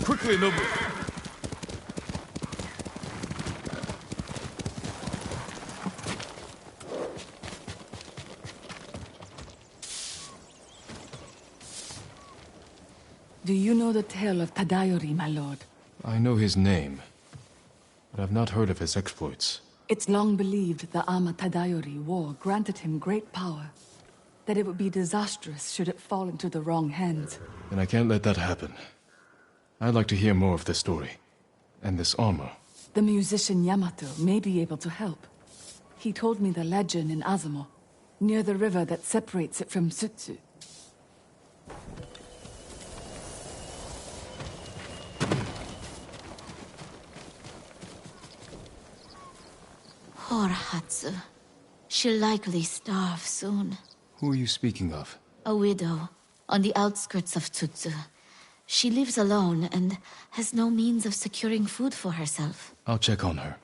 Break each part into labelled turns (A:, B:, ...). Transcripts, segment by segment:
A: Quickly, Nobu!
B: Do you know the tale of Tadayori, my lord?
A: I know his name, but I've not heard of his exploits.
B: It's long believed the Ama Tadayori war granted him great power, that it would be disastrous should it fall into the wrong hands.
A: Then I can't let that happen. I'd like to hear more of this story, and this armor.
B: The musician Yamato may be able to help. He told me the legend in Azamo, near the river that separates it from Sutsu.
C: Poor Hatsu. She'll likely starve soon.
A: Who are you speaking of?
C: A widow, on the outskirts of Tsutsu. She lives alone and has no means of securing food for herself.
A: I'll check on her.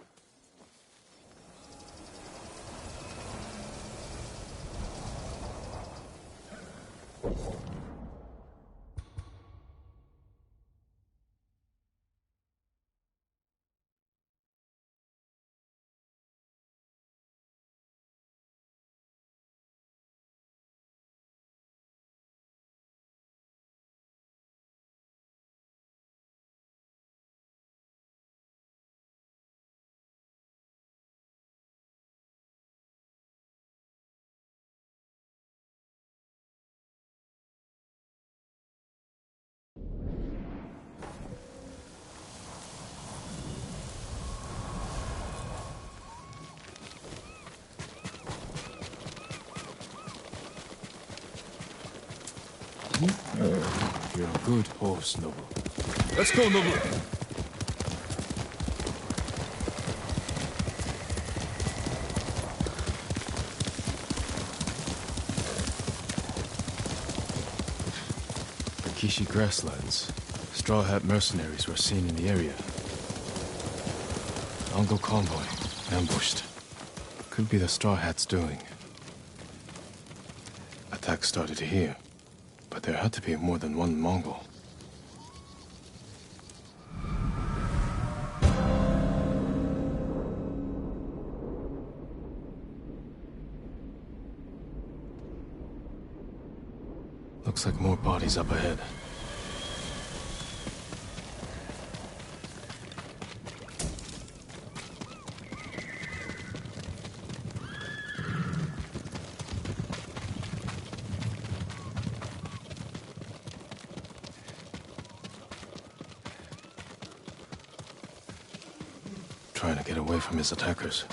A: You're a good horse, Nobu. Let's go, Nobu! The Kishi grasslands. Straw Hat mercenaries were seen in the area. Mongol convoy, ambushed. Could be the Straw Hats doing. Attack started here. But there had to be more than one Mongol. Looks like more bodies up ahead. Trying to get away from his attackers.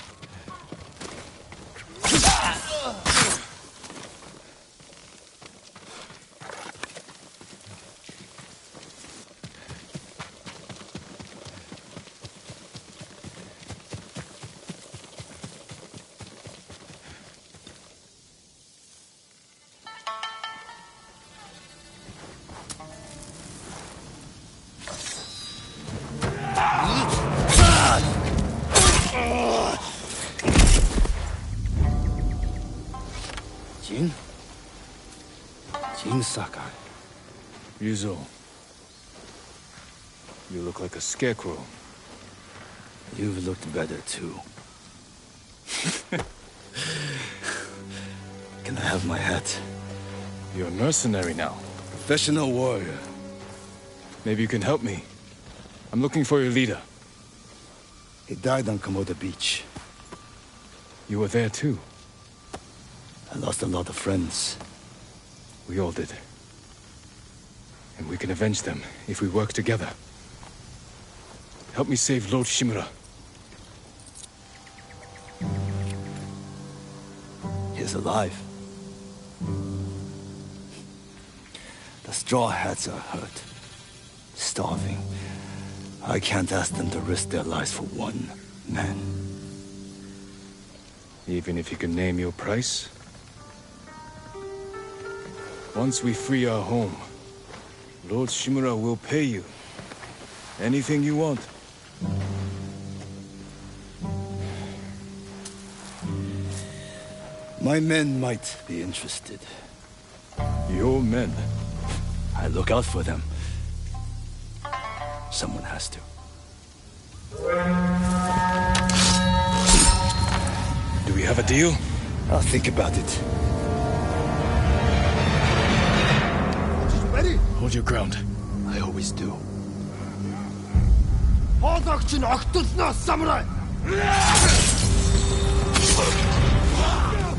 D: Jin Sakai.
A: Ryuzo. You look like a scarecrow.
D: You've looked better too. Can I have my hat?
A: You're a mercenary now.
D: Professional warrior.
A: Maybe you can help me. I'm looking for your leader.
D: He died on Komoda Beach.
A: You were there too.
D: I lost a lot of friends.
A: We all did. And we can avenge them if we work together. Help me save Lord Shimura.
D: He's alive. The Straw Hats are hurt. Starving. I can't ask them to risk their lives for one man.
A: Even if you can name your price? Once we free our home, Lord Shimura will pay you. Anything you want.
D: My men might be interested.
A: Your men?
D: I look out for them. Someone has to.
A: Do we have a deal?
D: I'll think about it.
E: Ready?
A: Hold your ground.
D: I always do.
E: Хоолойгч нь огтлноос самурай.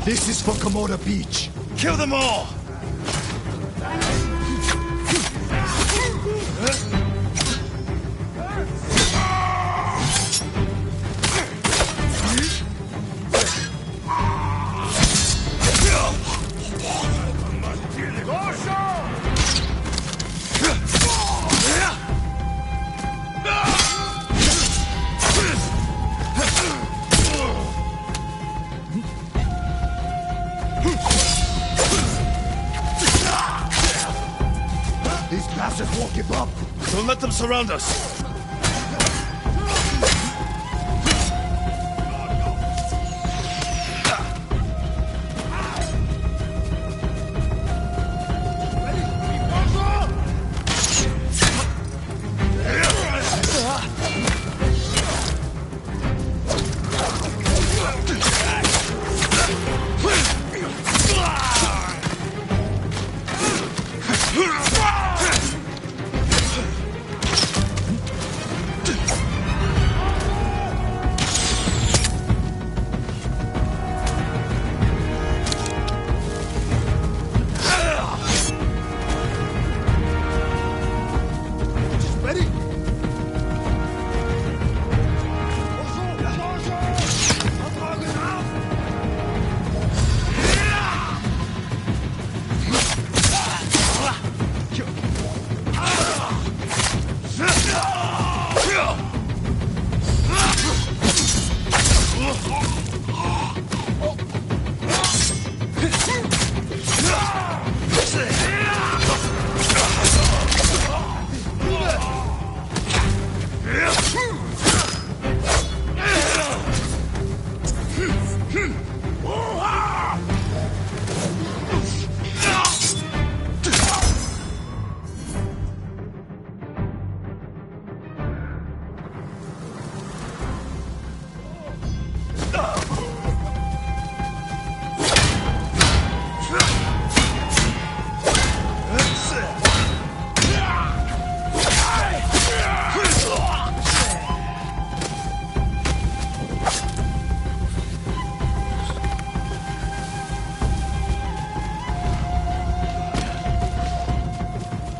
D: This is for Komoda Beach. Kill them all!
E: These bastards won't give up.
D: Don't let them surround us.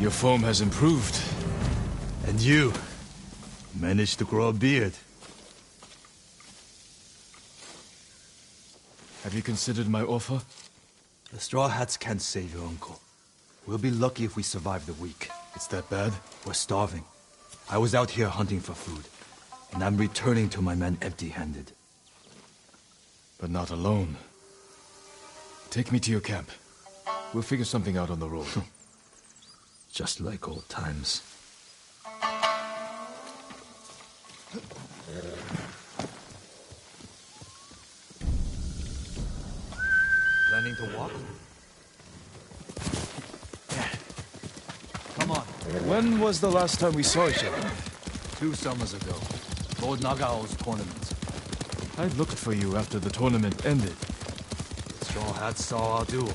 A: Your form has improved.
D: And you managed to grow a beard.
A: Have you considered my offer?
D: The Straw Hats can't save your uncle. We'll be lucky if we survive the week.
A: It's that bad?
D: We're starving. I was out here hunting for food, and I'm returning to my men empty-handed.
A: But not alone. Take me to your camp. We'll figure something out on the road.
D: Just like old times. Planning to walk? Come on.
A: When was the last time we saw each other?
D: 2 summers ago. Lord Nagao's tournament.
A: I looked for you after the tournament ended.
D: The Straw Hats saw our duel.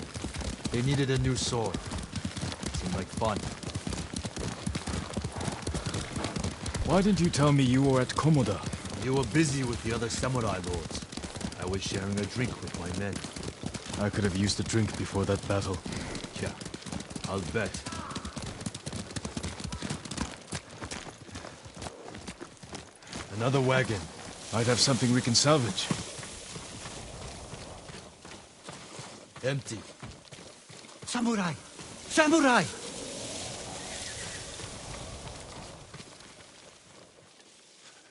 D: They needed a new sword. Seemed like fun.
A: Why didn't you tell me you were at Komoda?
D: You were busy with the other samurai lords. I was sharing a drink with my men.
A: I could have used a drink before that battle.
D: Yeah, I'll bet. Another wagon.
A: Might have something we can salvage.
D: Empty.
E: Samurai! Samurai!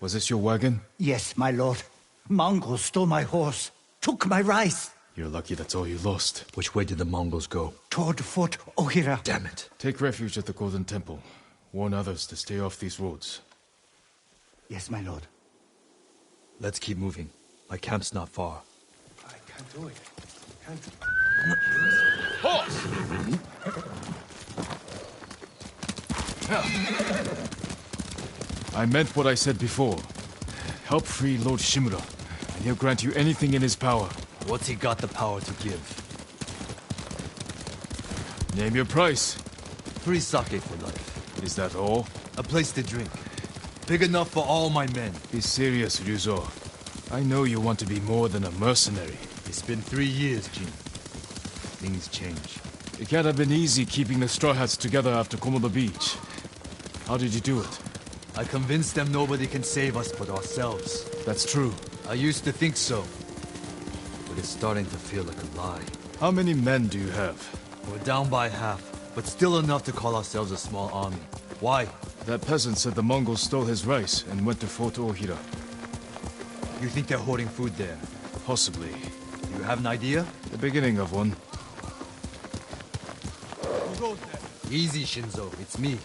A: Was this your wagon?
E: Yes, my lord. Mongols stole my horse, took my rice.
A: You're lucky that's all you lost.
D: Which way did the Mongols go?
E: Toward Fort Ohira.
D: Damn it.
A: Take refuge at the Golden Temple. Warn others to stay off these roads.
E: Yes, my lord.
D: Let's keep moving. My camp's not far.
E: I can't do it.
A: Horse! I meant what I said before. Help free Lord Shimura, and he'll grant you anything in his power.
D: What's he got the power to give?
A: Name your price.
D: Free sake for life.
A: Is that all?
D: A place to drink. Big enough for all my men.
A: Be serious, Ryuzo. I know you want to be more than a mercenary.
D: It's been 3 years, Jin. Things change.
A: It can't have been easy keeping the Straw Hats together after Komoda Beach. How did you do it?
D: I convinced them nobody can save us but ourselves.
A: That's true.
D: I used to think so. But it's starting to feel like a lie.
A: How many men do you have?
D: We're down by half, but still enough to call ourselves a small army. Why?
A: That peasant said the Mongols stole his rice and went to Fort Ohira.
D: You think they're hoarding food there?
A: Possibly.
D: Do you have an idea?
A: The beginning of one.
D: Who goes there? Easy, Shinzo. It's me.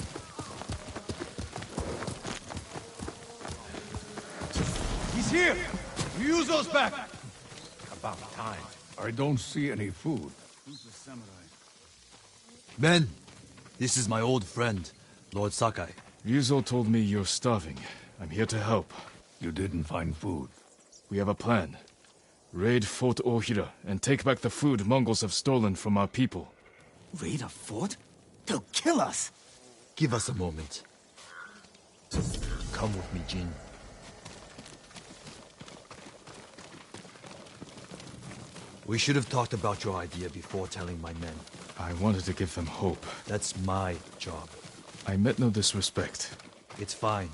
F: He's here! Ryuzo's back!
G: About time. I don't see any food.
D: Men, this is my old friend, Lord Sakai.
A: Ryuzo told me you're starving. I'm here to help.
G: You didn't find food.
A: We have a plan. Raid Fort Ohira and take back the food Mongols have stolen from our people.
E: Raid a fort? They'll kill us!
D: Give us a moment. Come with me, Jin. We should have talked about your idea before telling my men.
A: I wanted to give them hope.
D: That's my job.
A: I meant no disrespect.
D: It's fine.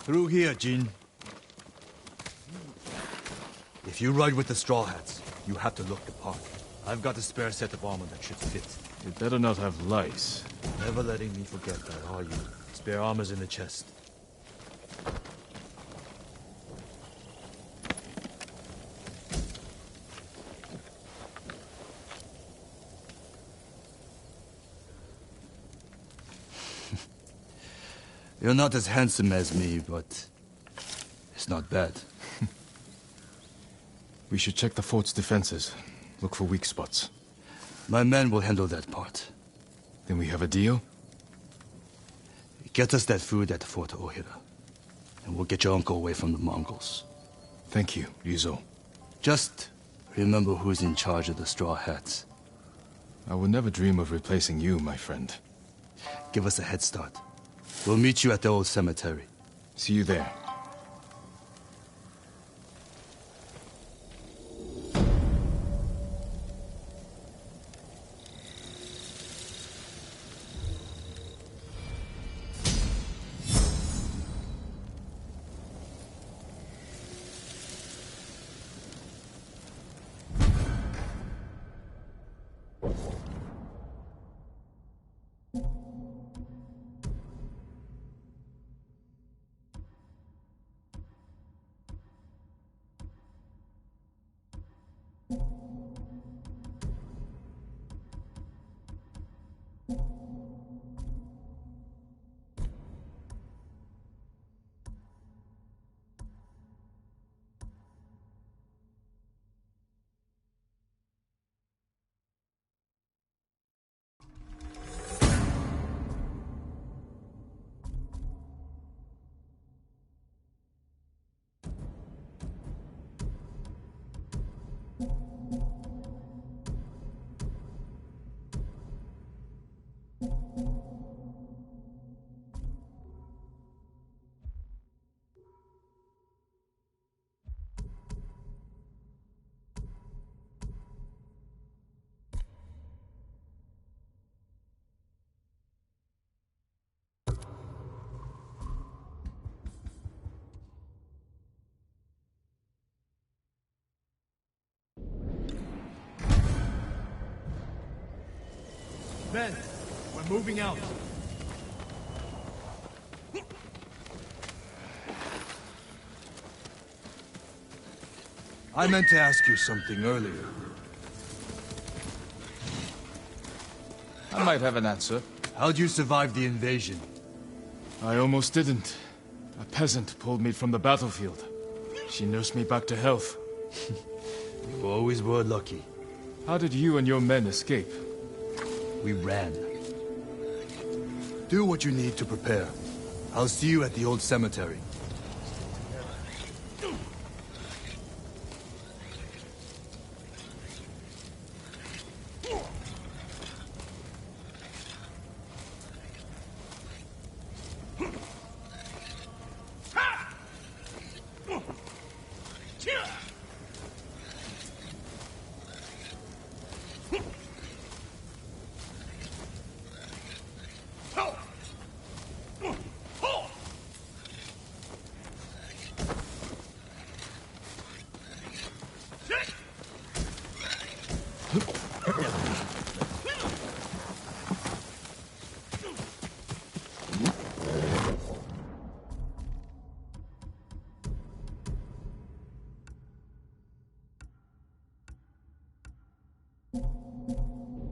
D: Through here, Jin. If you ride with the Straw Hats, you have to look the part. I've got a spare set of armor that should fit.
A: It better not have lice.
D: Never letting me forget that, are you? Spare armor's in the chest. You're not as handsome as me, but it's not bad.
A: We should check the fort's defenses. Look for weak spots.
D: My men will handle that part.
A: Then we have a deal?
D: Get us that food at Fort Ohira, and we'll get your uncle away from the Mongols.
A: Thank you, Ryuzo.
D: Just remember who's in charge of the Straw Hats.
A: I would never dream of replacing you, my friend.
D: Give us a head start. We'll meet you at the old cemetery.
A: See you there.
F: Men, we're moving out.
D: I meant to ask you something earlier.
A: I might have an answer.
D: How'd you survive the invasion?
A: I almost didn't. A peasant pulled me from the battlefield. She nursed me back to health.
D: You always were lucky.
A: How did you and your men escape?
D: We ran. Do what you need to prepare. I'll see you at the old cemetery.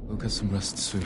A: We'll get some rest soon.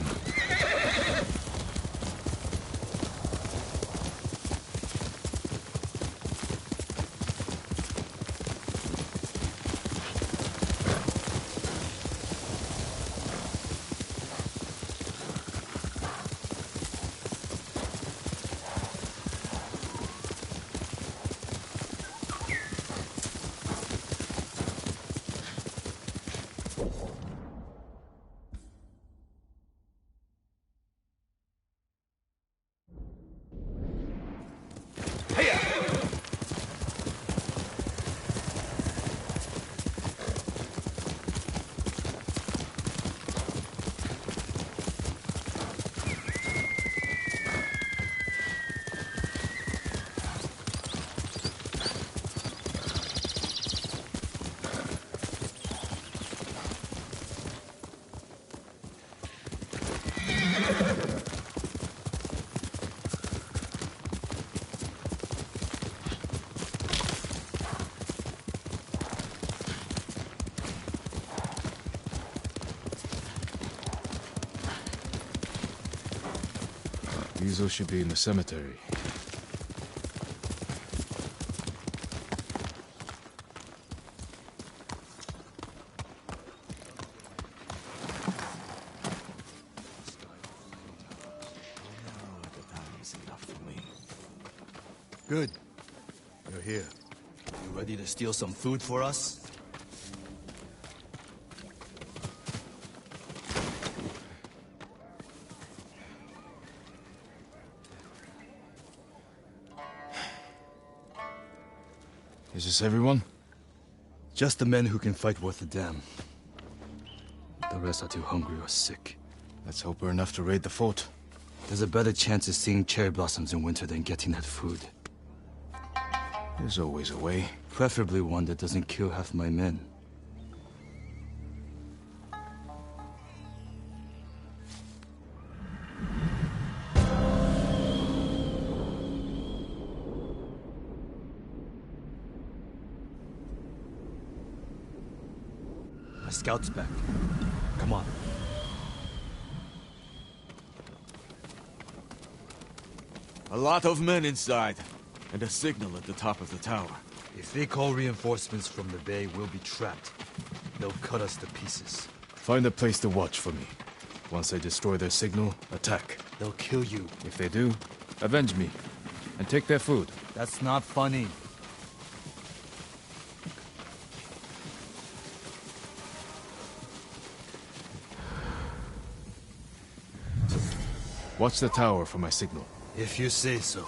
A: Yuzo should be in the cemetery.
D: Good. You're here. You ready to steal some food for us?
A: Is this everyone?
D: Just the men who can fight worth a damn. The rest are too hungry or sick.
A: Let's hope we're enough to raid the fort.
D: There's a better chance of seeing cherry blossoms in winter than getting that food.
A: There's always a way.
D: Preferably one that doesn't kill half my men. My scout's back. Come on.
H: A lot of men inside, and a signal at the top of the tower.
D: If they call reinforcements from the bay, we'll be trapped. They'll cut us to pieces.
A: Find a place to watch for me. Once they destroy their signal, attack.
D: They'll kill you.
A: If they do, avenge me. And take their food.
D: That's not funny.
A: Watch the tower for my signal.
D: If you say so.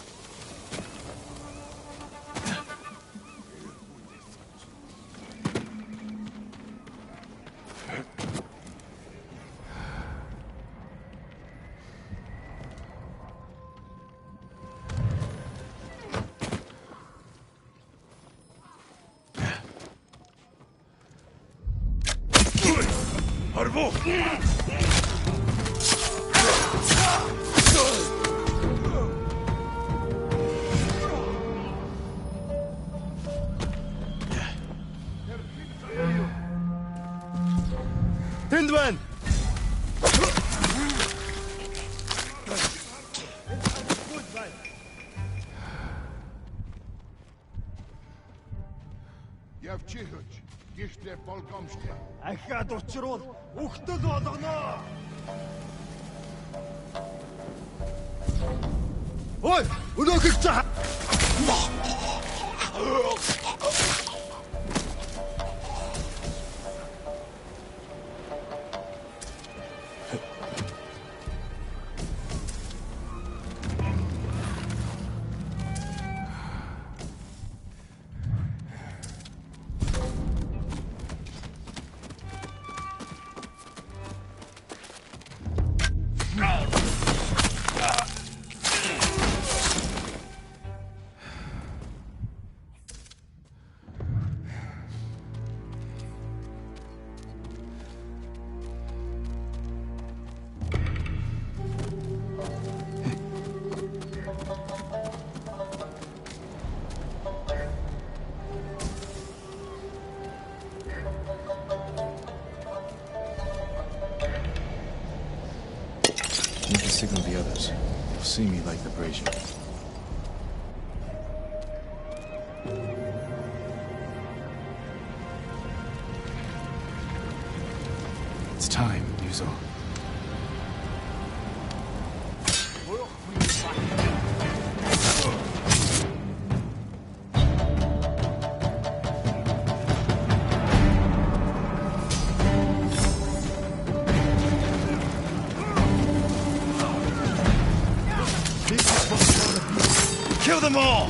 D: Hindman!
I: явчихж гихтээ болгоомжтой.
E: Ахаад учруул үхтэл болгоно. Ой, өнөөхөж цаа.
A: Need to signal the others. They'll see me like the brazier. It's time, Yuzo.
E: Kill them all!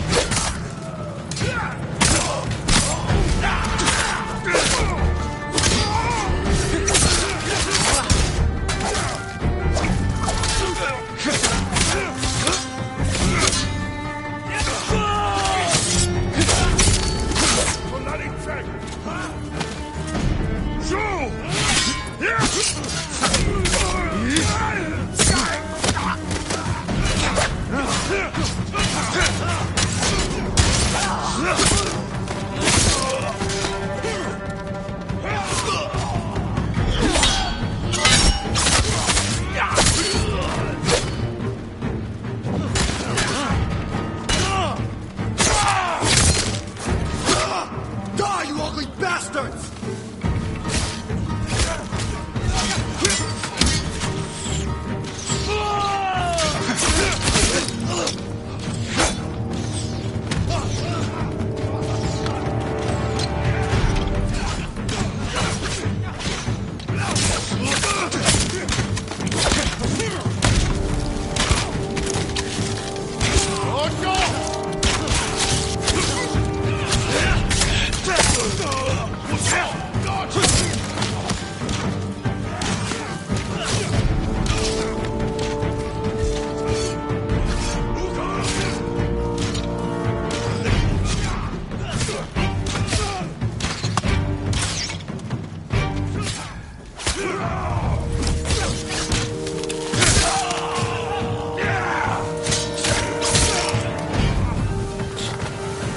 E: Die, you ugly bastards!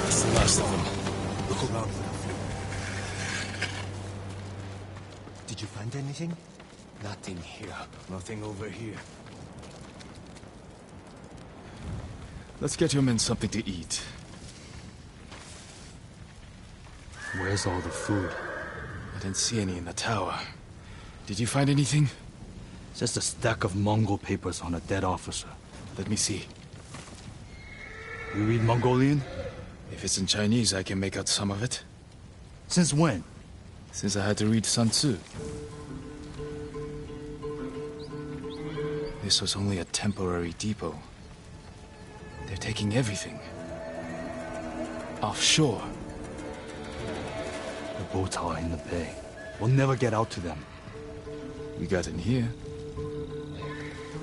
A: That's the last of them.
E: Look around. Did you find anything?
A: Nothing here. Nothing over here. Let's get your men something to eat.
D: Where's all the food?
A: I didn't see any in the tower. Did you find anything?
D: Just a stack of Mongol papers on a dead officer.
A: Let me see.
D: You read Mongolian?
A: If it's in Chinese, I can make out some of it.
D: Since when?
A: Since I had to read Sun Tzu. This was only a temporary depot. They're taking everything. Offshore.
D: The boats are in the bay. We'll never get out to them.
A: We got in here.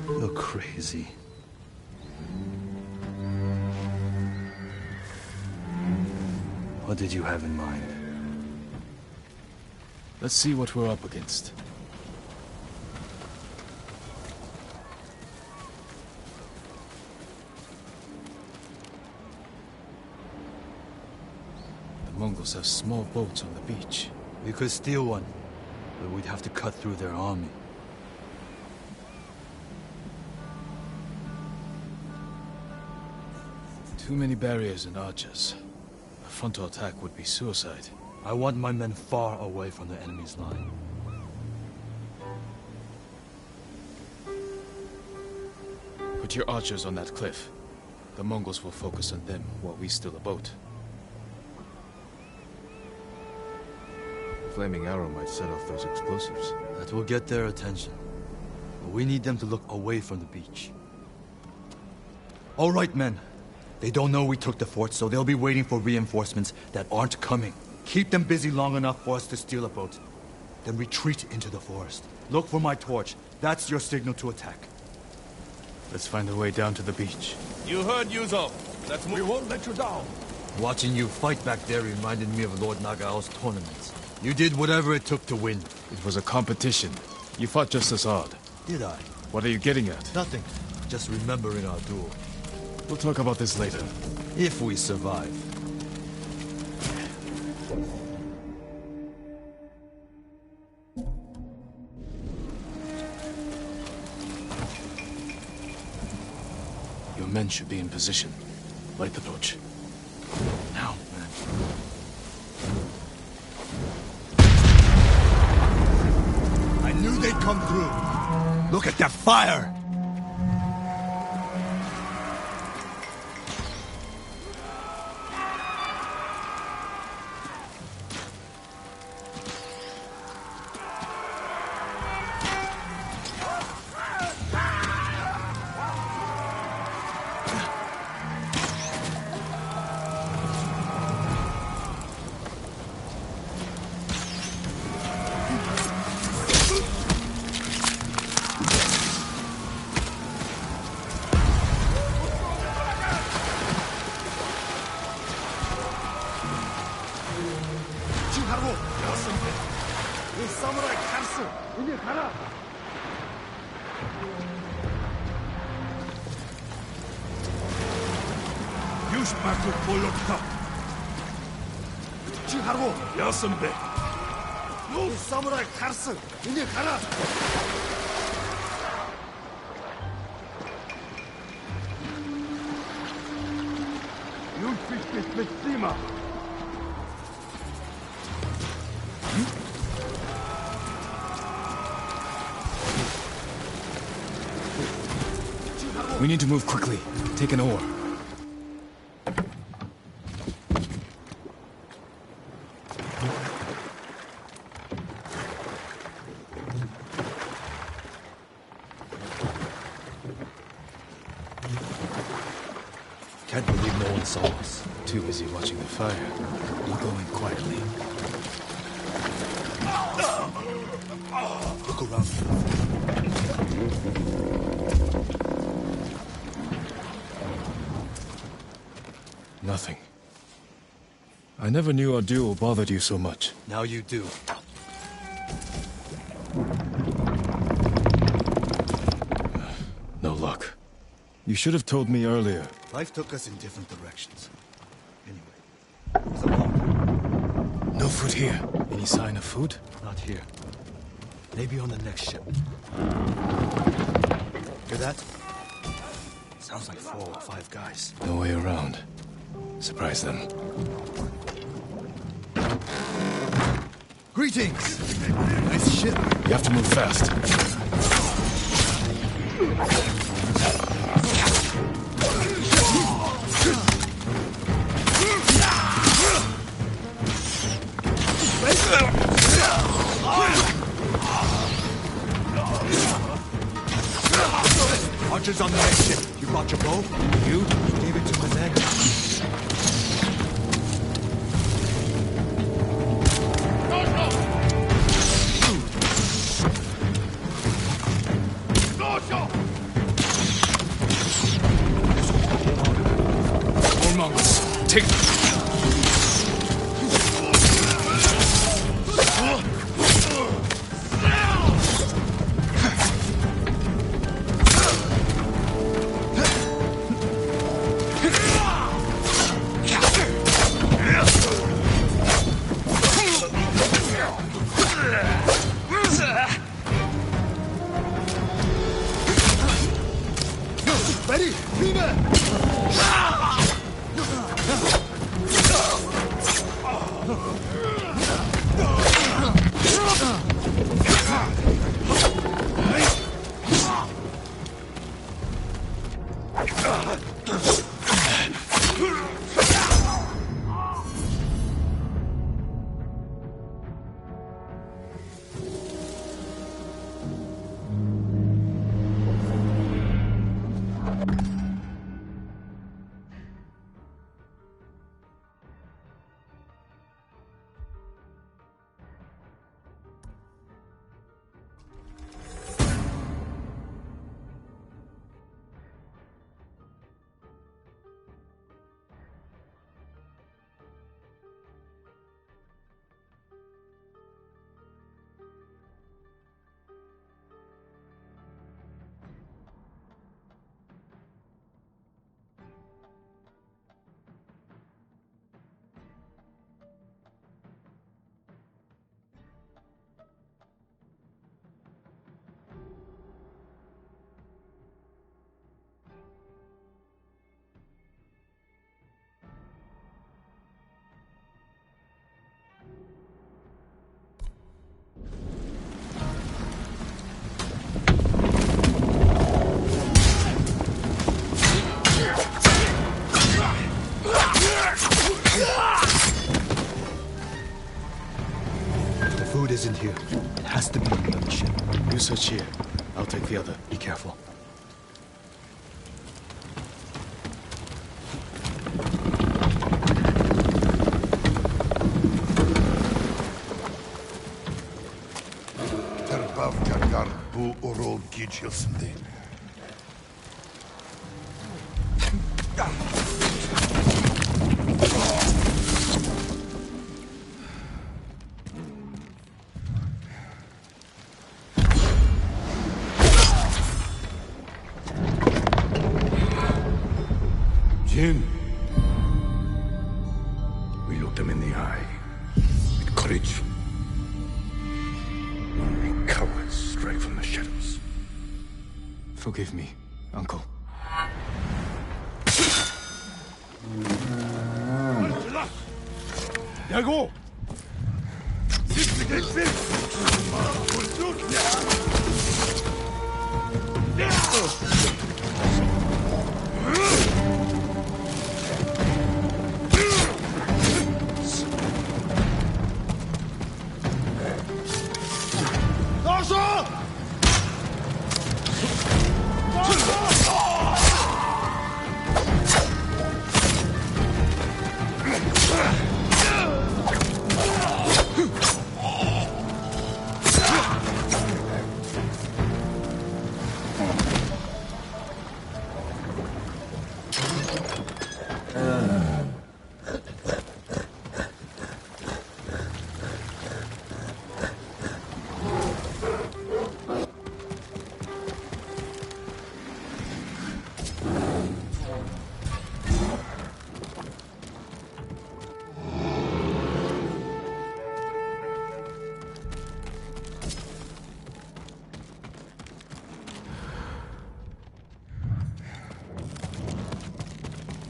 D: You're crazy. What did you have in mind?
A: Let's see what we're up against. The Mongols have small boats on the beach.
D: We could steal one, but we'd have to cut through their army.
A: Too many barriers and archers. A frontal attack would be suicide.
D: I want my men far away from the enemy's line.
A: Put your archers on that cliff. The Mongols will focus on them while we steal a boat.
H: Flaming arrow might set off those explosives.
D: That will get their attention. But we need them to look away from the beach. All right, men. They don't know we took the fort, so they'll be waiting for reinforcements that aren't coming. Keep them busy long enough for us to steal a boat. Then retreat into the forest. Look for my torch. That's your signal to attack.
A: Let's find a way down to the beach.
H: You heard Yuzo. Let's move.
G: We won't let you down.
D: Watching you fight back there reminded me of Lord Nagao's tournaments. You did whatever it took to win.
A: It was a competition. You fought just as hard.
D: Did I?
A: What are you getting at?
D: Nothing. Just remembering our duel.
A: We'll talk about this later.
D: If we survive.
A: Your men should be in position. Light the torch.
D: Now, man. I knew they'd come through. Look at that fire!
F: 사무라이 카르스, 이제 가라. You fish this Tsushima.
A: We need to move quickly. Take an oar.
D: Can't believe no one saw us.
A: Too busy watching the fire. We'll go in quietly.
D: Look around.
A: Nothing. I never knew our duel bothered you so much.
D: Now you do.
A: No luck. You should have told me earlier.
D: Life took us in different directions. Anyway, there's a bomb.
A: No food here. Any sign of food?
D: Not here. Maybe on the next ship. Hear that? Sounds like 4 or 5 guys.
A: No way around. Surprise them.
D: Greetings! Nice ship.
A: You have to move fast.
D: Archers on the next ship. You brought your bow? You gave it to my men.
A: More Mongols. Take them.
D: The food isn't here. It has to be on the other ship.
A: You search here. I'll take the other.
D: Be careful.
I: Terbavkakar bu orol geçilsindi.
G: Jin. We looked him in the eye. With courage. Only cowards strike from the shadows.
A: Forgive me, Uncle.
F: Yago! Siz geçsin! Kurtulun!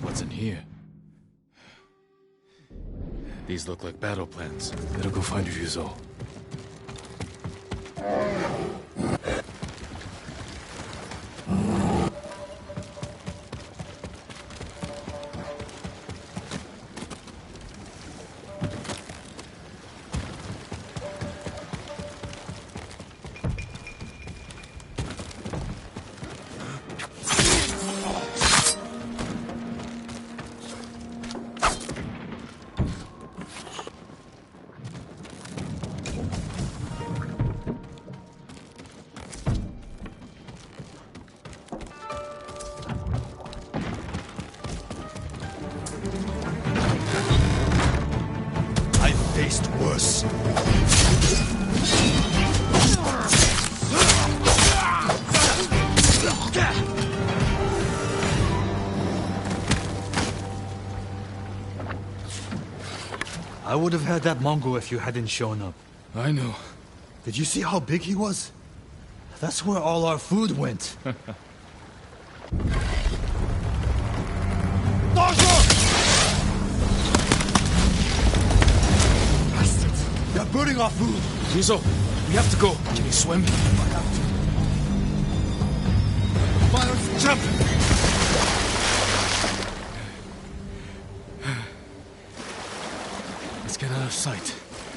A: What's in here? These look like battle plans. Better go find Ryuzo.
D: Faced worse. I would have had that Mongol if you hadn't shown up.
A: I know.
D: Did you see how big he was? That's where all our food went. They're burning our food!
A: Ryuzo, we have to go. Can you swim?
D: Fire, jump!
A: sight.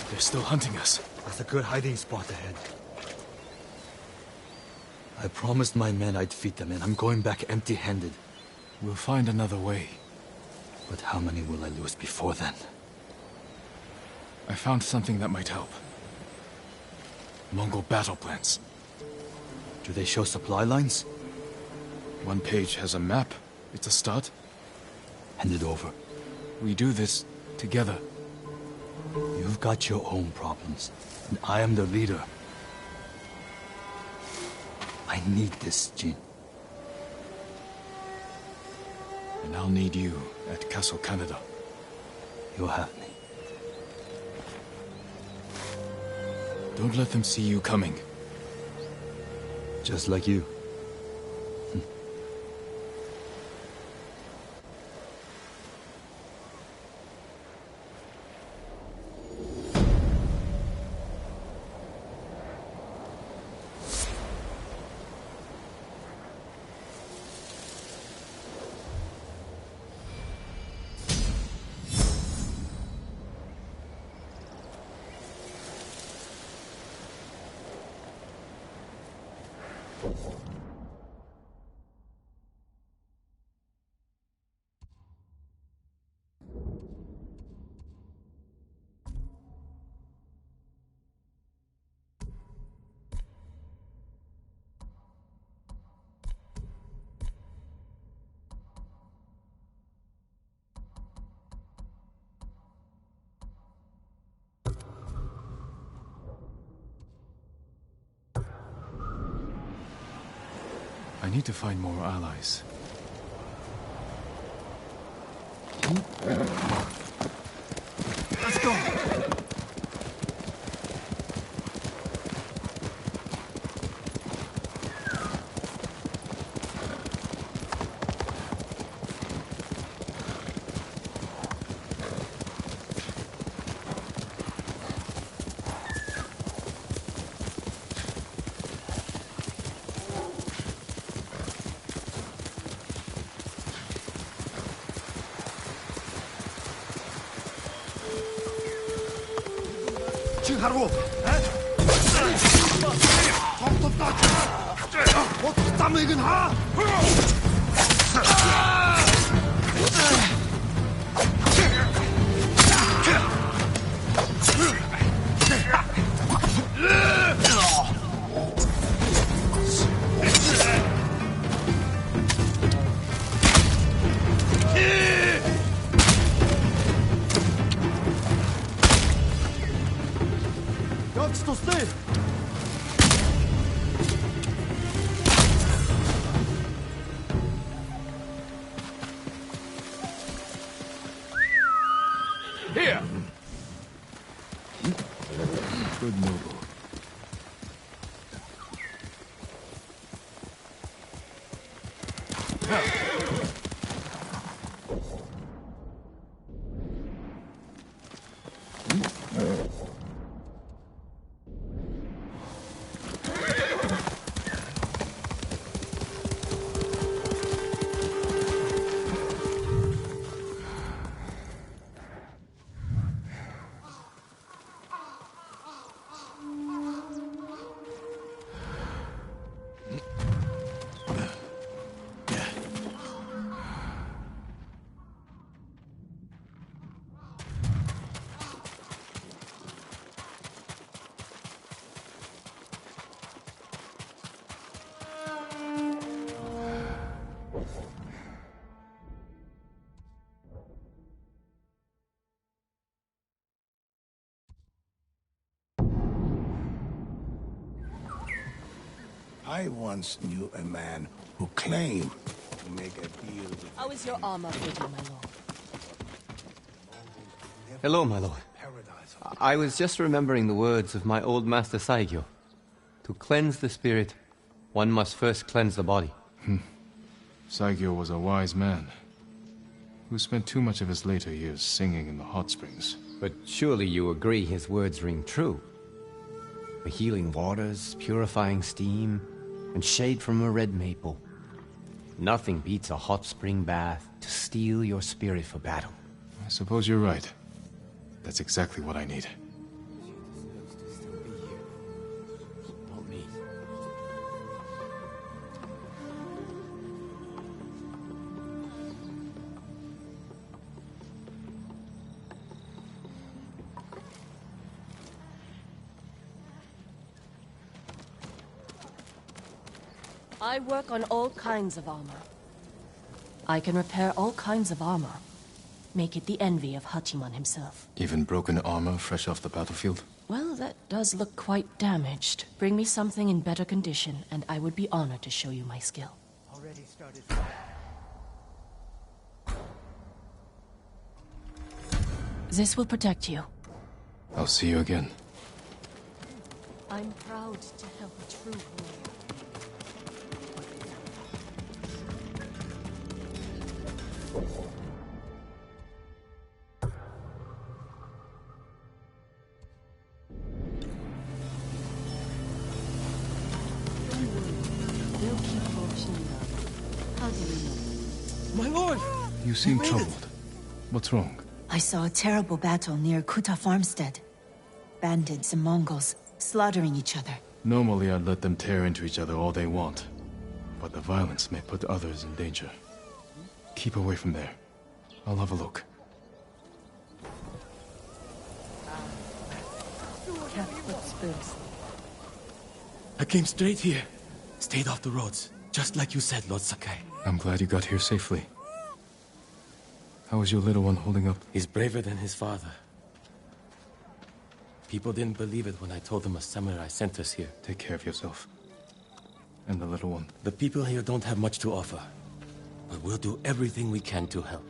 A: They're still hunting us.
D: There's a good hiding spot ahead. I promised my men I'd feed them, and I'm going back empty-handed.
A: We'll find another way.
D: But how many will I lose before then?
A: I found something that might help. Mongol battle plans.
D: Do they show supply lines?
A: One page has a map. It's a start.
D: Hand it over.
A: We do this together.
D: You've got your own problems, and I am the leader. I need this, Jin.
A: And I'll need you at Castle Canada.
D: You'll have me.
A: Don't let them see you coming.
D: Just like you.
A: I need to find more allies.
E: Let's go!
F: 하루, 덕덕덕, 어떻게 이건 하?
A: Here! Good noble.
I: I once knew a man who claimed to make a deal with...
J: How is your armor with you, my lord?
K: Hello, my lord. I was just remembering the words of my old master Saigyo. To cleanse the spirit, one must first cleanse the body.
A: Saigyo was a wise man, who spent too much of his later years singing in the hot springs.
K: But surely you agree his words ring true. The healing waters, purifying steam, and shade from a red maple. Nothing beats a hot spring bath to steel your spirit for battle.
A: I suppose you're right. That's exactly what I need.
J: I work on all kinds of armor. I can repair all kinds of armor. Make it the envy of Hachiman himself.
A: Even broken armor fresh off the battlefield?
J: Well, that does look quite damaged. Bring me something in better condition, and I would be honored to show you my skill.
E: Already started.
J: This will protect you.
A: I'll see you again.
J: I'm proud to help a true warrior. We'll keep watching you.
C: How do you know?
H: My lord!
A: You seem troubled. What's wrong?
L: I saw a terrible battle near Kuta farmstead. Bandits and Mongols slaughtering each other.
A: Normally I'd let them tear into each other all they want. But the violence may put others in danger. Keep away from there. I'll have a look.
J: Cat footsprints.
H: I came straight here. Stayed off the roads. Just like you said, Lord Sakai.
A: I'm glad you got here safely. How is your little one holding up?
M: He's braver than his father. People didn't believe it when I told them a samurai sent us here.
A: Take care of yourself. And the little one.
M: The people here don't have much to offer. But we'll do everything we can to help.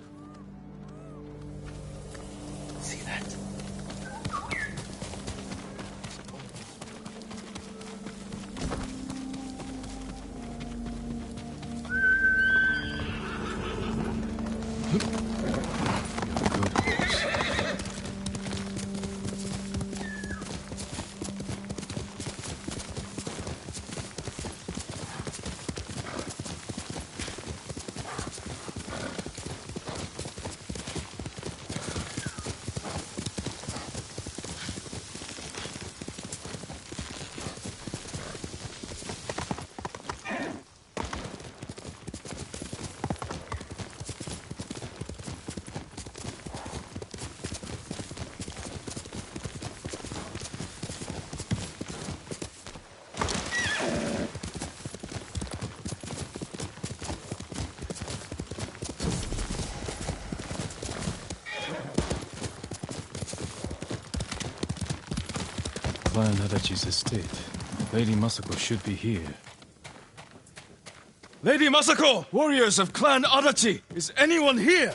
M: See that?
A: Clan Adachi's estate. Lady Masako should be here.
H: Lady Masako! Warriors of Clan Adachi! Is anyone here?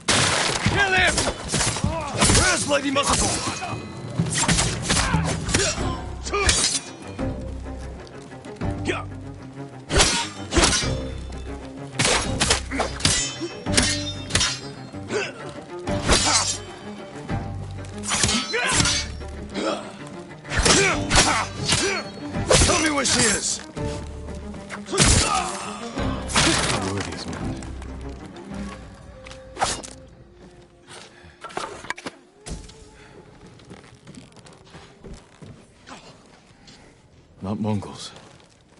H: Kill him! Where's Lady Masako? Tell me where she is!
A: Who are these men? Not Mongols.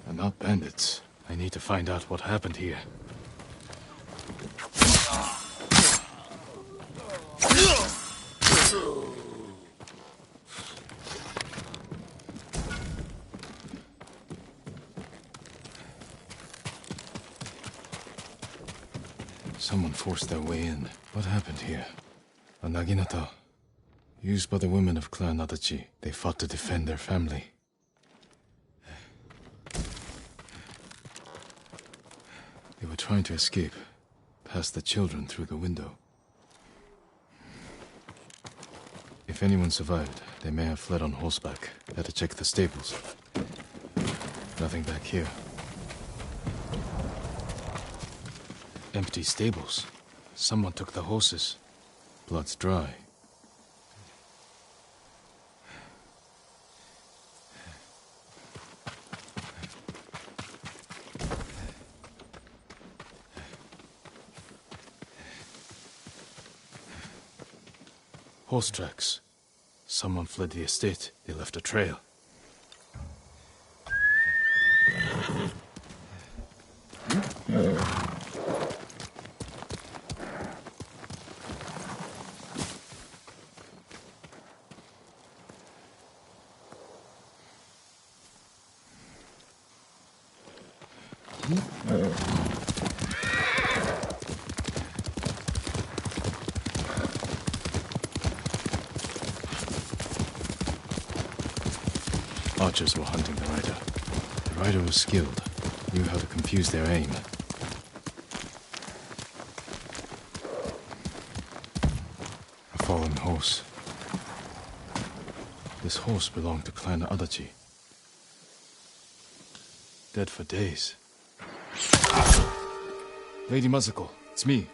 A: And not bandits. I need to find out what happened here. Someone forced their way in. What happened here? A naginata. Used by the women of Clan Adachi. They fought to defend their family. They were trying to escape. Past the children through the window. If anyone survived, they may have fled on horseback. Better check the stables. Nothing back here. Empty stables. Someone took the horses. Blood's dry. Horse tracks. Someone fled the estate. They left a trail. Archers were hunting the rider. The rider was skilled, knew how to confuse their aim. A fallen horse. This horse belonged to Clan Adachi. Dead for days. Lady Masako, it's me.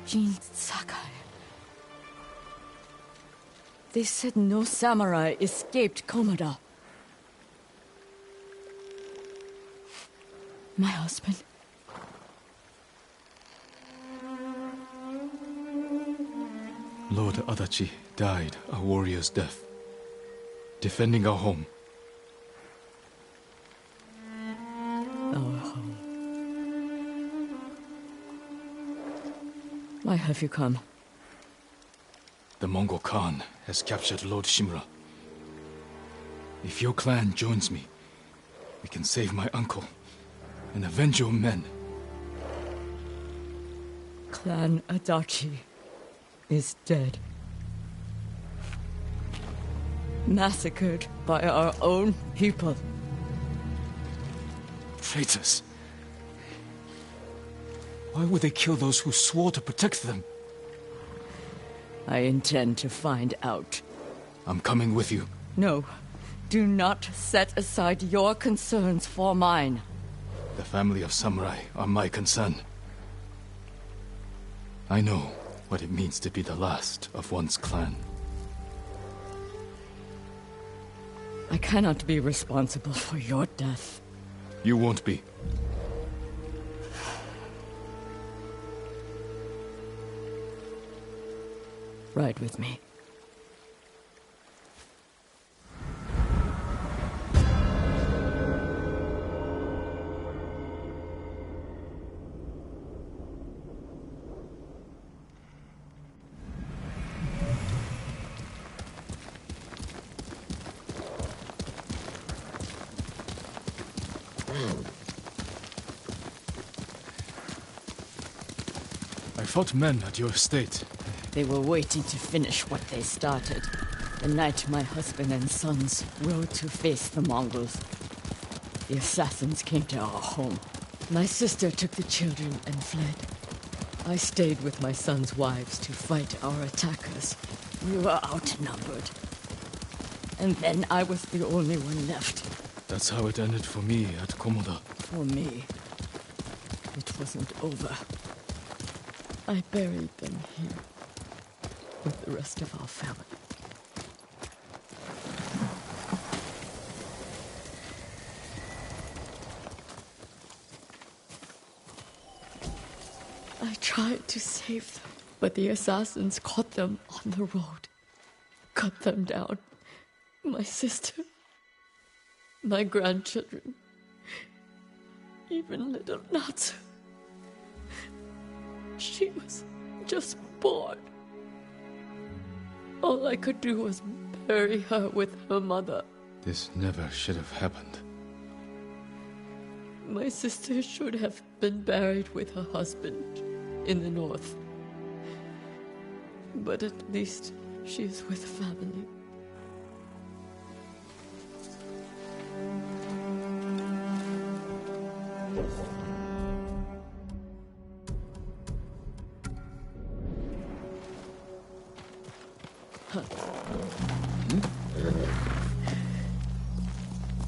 N: Jin Sakai. They said no samurai escaped Komoda. My husband.
A: Lord Adachi died a warrior's death, defending our home.
N: Our home. Why have you come?
A: The Mongol Khan has captured Lord Shimura. If your clan joins me, we can save my uncle and avenge your men.
N: Clan Adachi is dead. Massacred by our own people.
A: Traitors. Why would they kill those who swore to protect them?
N: I intend to find out.
A: I'm coming with you.
N: No. Do not set aside your concerns for mine.
A: The family of samurai are my concern. I know what it means to be the last of one's clan.
N: I cannot be responsible for your death.
A: You won't be.
N: Ride with me.
A: I fought men at your estate.
N: They were waiting to finish what they started. The night my husband and sons rode to face the Mongols. The assassins came to our home. My sister took the children and fled. I stayed with my sons' wives to fight our attackers. We were outnumbered. And then I was the only one left.
A: That's how it ended for me at Komoda.
N: For me, it wasn't over. I buried them here with the rest of our family. I tried to save them, but the assassins caught them on the road, cut them down. My sister, my grandchildren, even little Natsu. She was just born. All I could do was bury her with her mother.
A: This never should have happened.
N: My sister should have been buried with her husband in the north. But at least she is with family.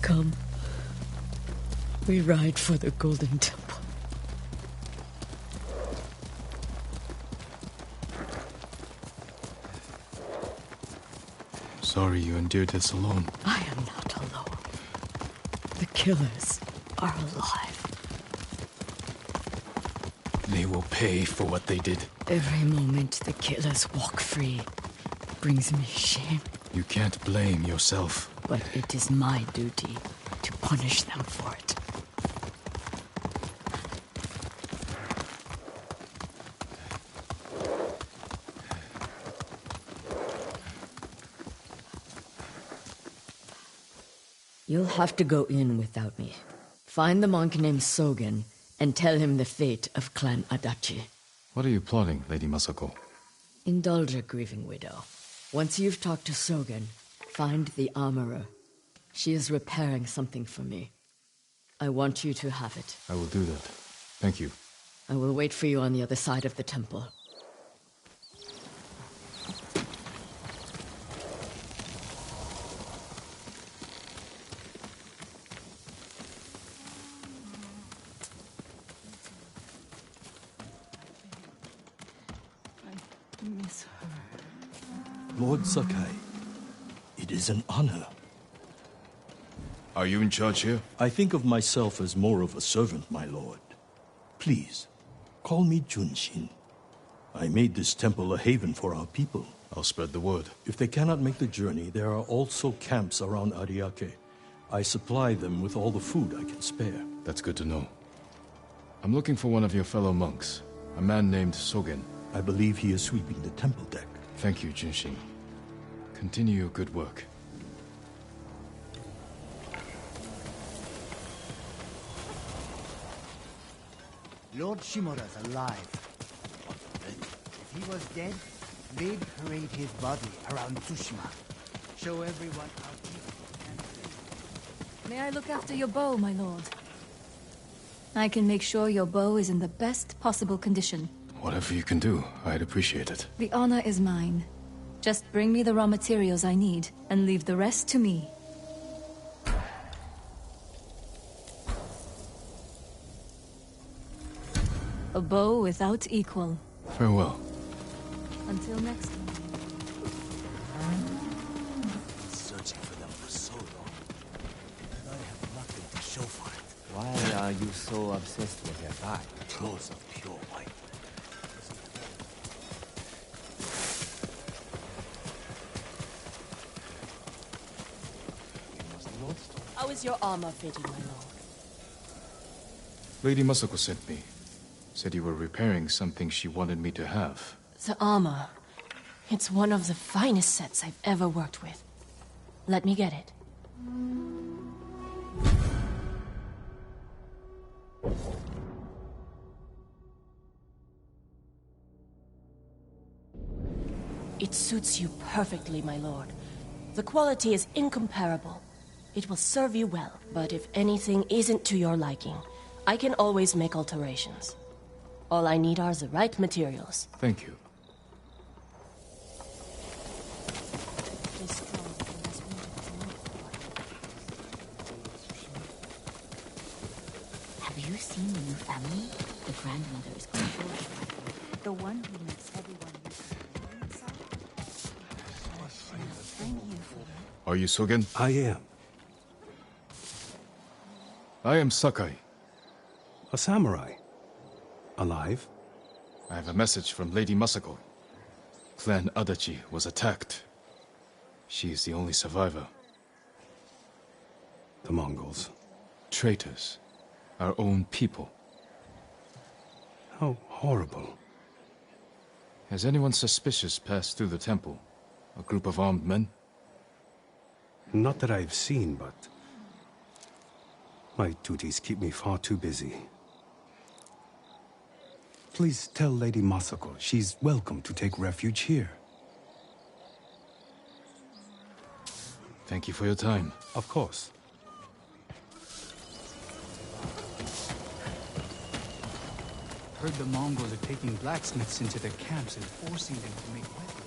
N: Come. We ride for the Golden Temple.
A: Sorry you endured this alone.
N: I am not alone. The killers are alive.
A: They will pay for what they did.
N: Every moment the killers walk free brings me shame.
A: You can't blame yourself.
N: But it is my duty to punish them for it. You'll have to go in without me. Find the monk named Sogen and tell him the fate of Clan Adachi.
A: What are you plotting, Lady Masako?
N: Indulge a grieving widow. Once you've talked to Sogen, find the armorer. She is repairing something for me. I want you to have it.
A: I will do that. Thank you.
N: I will wait for you on the other side of the temple.
B: Miss her.
D: Lord Sakai, it is an honor.
A: Are you in charge here?
D: I think of myself as more of a servant, my lord. Please, call me Junshin. I made this temple a haven for our people.
A: I'll spread the word.
D: If they cannot make the journey, there are also camps around Ariake. I supply them with all the food I can spare.
A: That's good to know. I'm looking for one of your fellow monks, a man named Sogen.
D: I believe he is sweeping the temple deck.
A: Thank you, Junshin. Continue your good work.
E: Lord Shimura's alive. If he was dead, they'd parade his body around Tsushima. Show everyone how deep.
B: May I look after your bow, my lord? I can make sure your bow is in the best possible condition.
A: Whatever you can do, I'd appreciate it.
B: The honor is mine. Just bring me the raw materials I need, and leave the rest to me. A bow without equal.
A: Farewell.
B: Until next time.
H: Searching for them for so long, and I have nothing to show for it.
K: Why are you so obsessed with your thigh?
H: Clothes of pure white.
J: How is your armor fitting, my lord?
A: Lady Masako sent me. Said you were repairing something she wanted me to have.
J: The armor. It's one of the finest sets I've ever worked with. Let me get it. It suits you perfectly, my lord. The quality is incomparable. It will serve you well, but if anything isn't to your liking, I can always make alterations. All I need are the right materials.
A: Thank you.
C: Have you seen the new family? The grandmother is gorgeous. The one who makes everyone
A: Are you Sogen?
G: I am.
A: I am Sakai.
G: A samurai. Alive?
A: I have a message from Lady Masako. Clan Adachi was attacked. She is the only survivor.
G: The Mongols.
A: Traitors. Our own people.
G: How horrible.
A: Has anyone suspicious passed through the temple? A group of armed men?
G: Not that I've seen, but my duties keep me far too busy. Please tell Lady Masako she's welcome to take refuge here.
A: Thank you for your time.
G: Of course.
O: Heard the Mongols are taking blacksmiths into their camps and forcing them to make weapons.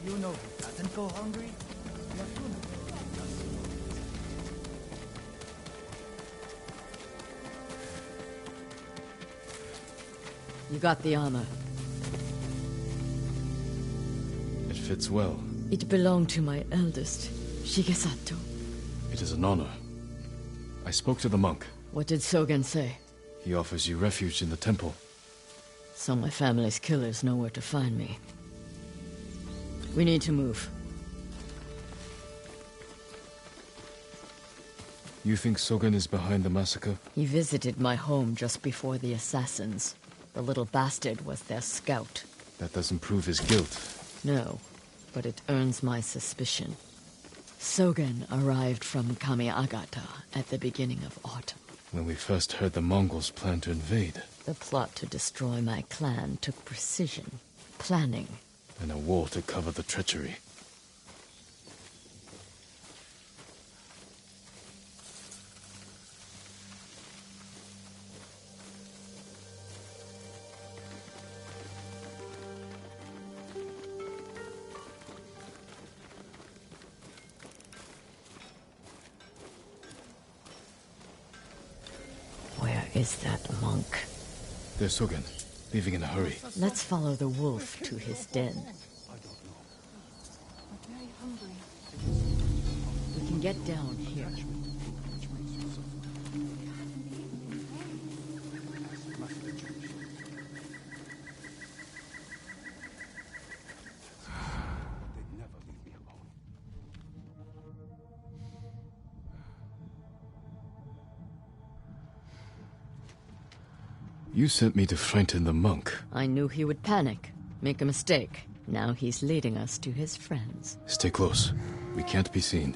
E: You know who doesn't go hungry?
N: You got the armor.
A: It fits well.
N: It belonged to my eldest. Shigesato.
A: It is an honor. I spoke to the monk.
N: What did Sogen say?
A: He offers you refuge in the temple.
N: So my family's killers know where to find me. We need to move.
A: You think Sogen is behind the massacre?
N: He visited my home just before the assassins. The little bastard was their scout.
A: That doesn't prove his guilt.
N: No, but it earns my suspicion. Sogen arrived from Kamiagata at the beginning of autumn.
A: When we first heard the Mongols plan to invade.
N: The plot to destroy my clan took precision, planning,
A: And a war to cover the treachery.
N: Where is that monk?
A: There's Sogen, leaving in a hurry.
N: Let's follow the wolf to his den. We can get down here.
A: You sent me to frighten the monk.
N: I knew he would panic, make a mistake. Now he's leading us to his friends.
A: Stay close. We can't be seen.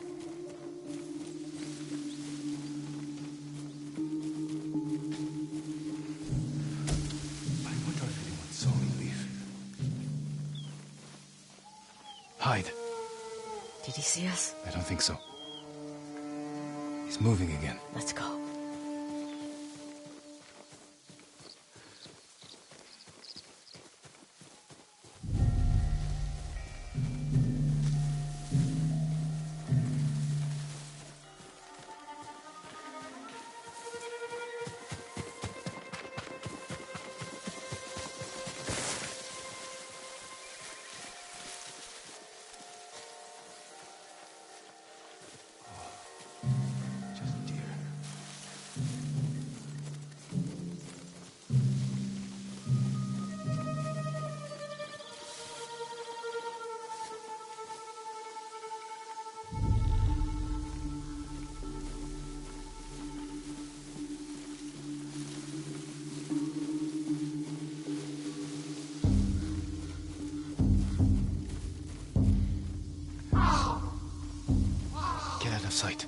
I: I wonder if anyone saw me leave.
A: Hide.
N: Did he see us?
A: I don't think so. He's moving again.
N: Let's go.
A: Get out of sight.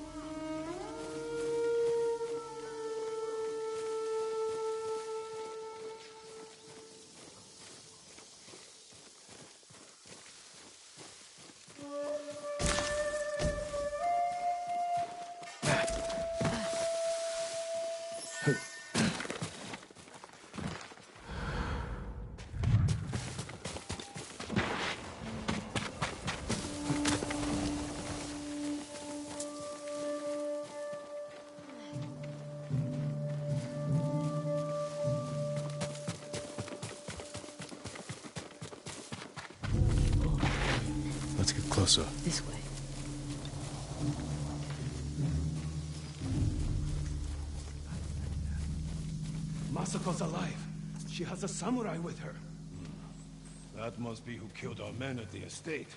A: Let's get closer.
N: This way.
I: Masako's alive. She has a samurai with her. That must be who killed our men at the estate.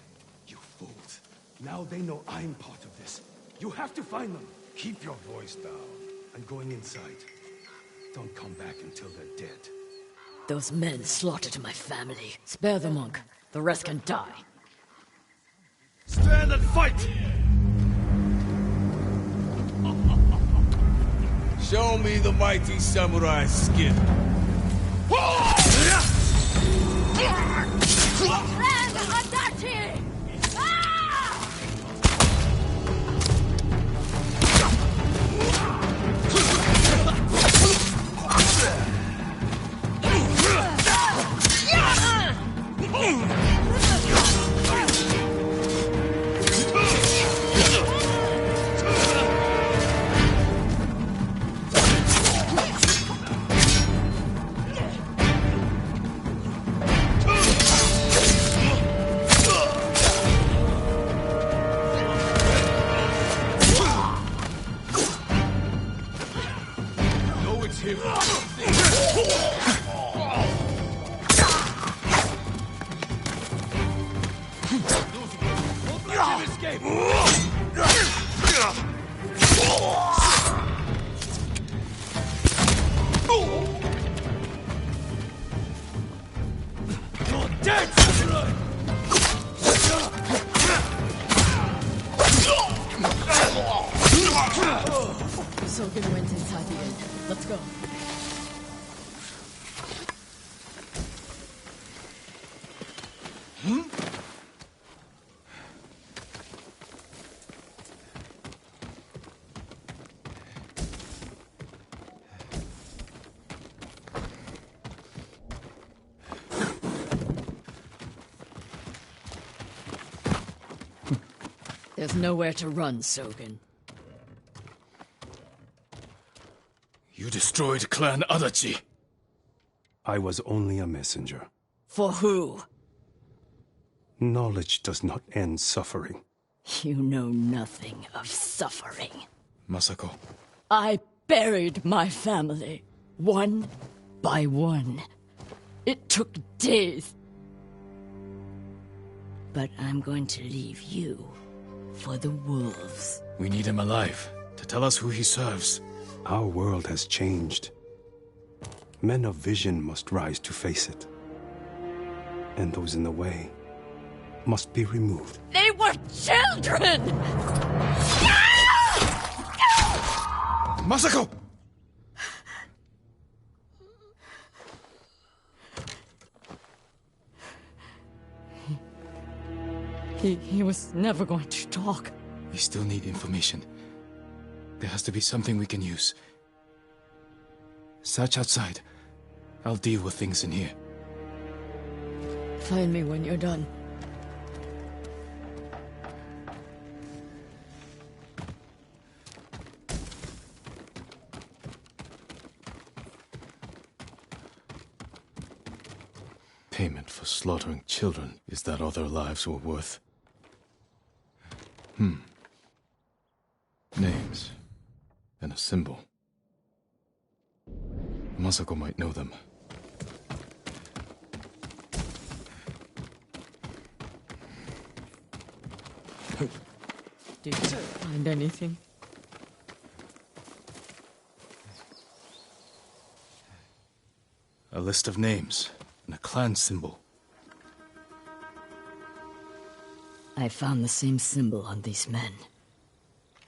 I: You fools. Now they know I'm part of this. You have to find them. Keep your voice down. I'm going inside. Don't come back until they're dead.
N: Those men slaughtered my family. Spare the monk. The rest can die.
F: Stand and fight! Show me the mighty samurai skin. Dead samurai!
N: Sogen went inside the inn. Let's go. There's nowhere to run, Sogen.
A: You destroyed Clan Adachi.
G: I was only a messenger.
N: For who?
G: Knowledge does not end suffering.
N: You know nothing of suffering.
A: Masako.
N: I buried my family, one by one. It took days. But I'm going to leave you for the wolves.
A: We need him alive to tell us who he serves.
G: Our world has changed. Men of vision must rise to face it. And those in the way must be removed.
N: They were children!
A: Masako!
N: He was never going to talk.
A: We still need information. There has to be something we can use. Search outside. I'll deal with things in here.
N: Find me when you're done.
A: Payment for slaughtering children. Is that all their lives were worth? Names. And a symbol. Masako might know them.
N: Did you find anything?
A: A list of names and a clan symbol.
N: I found the same symbol on these men.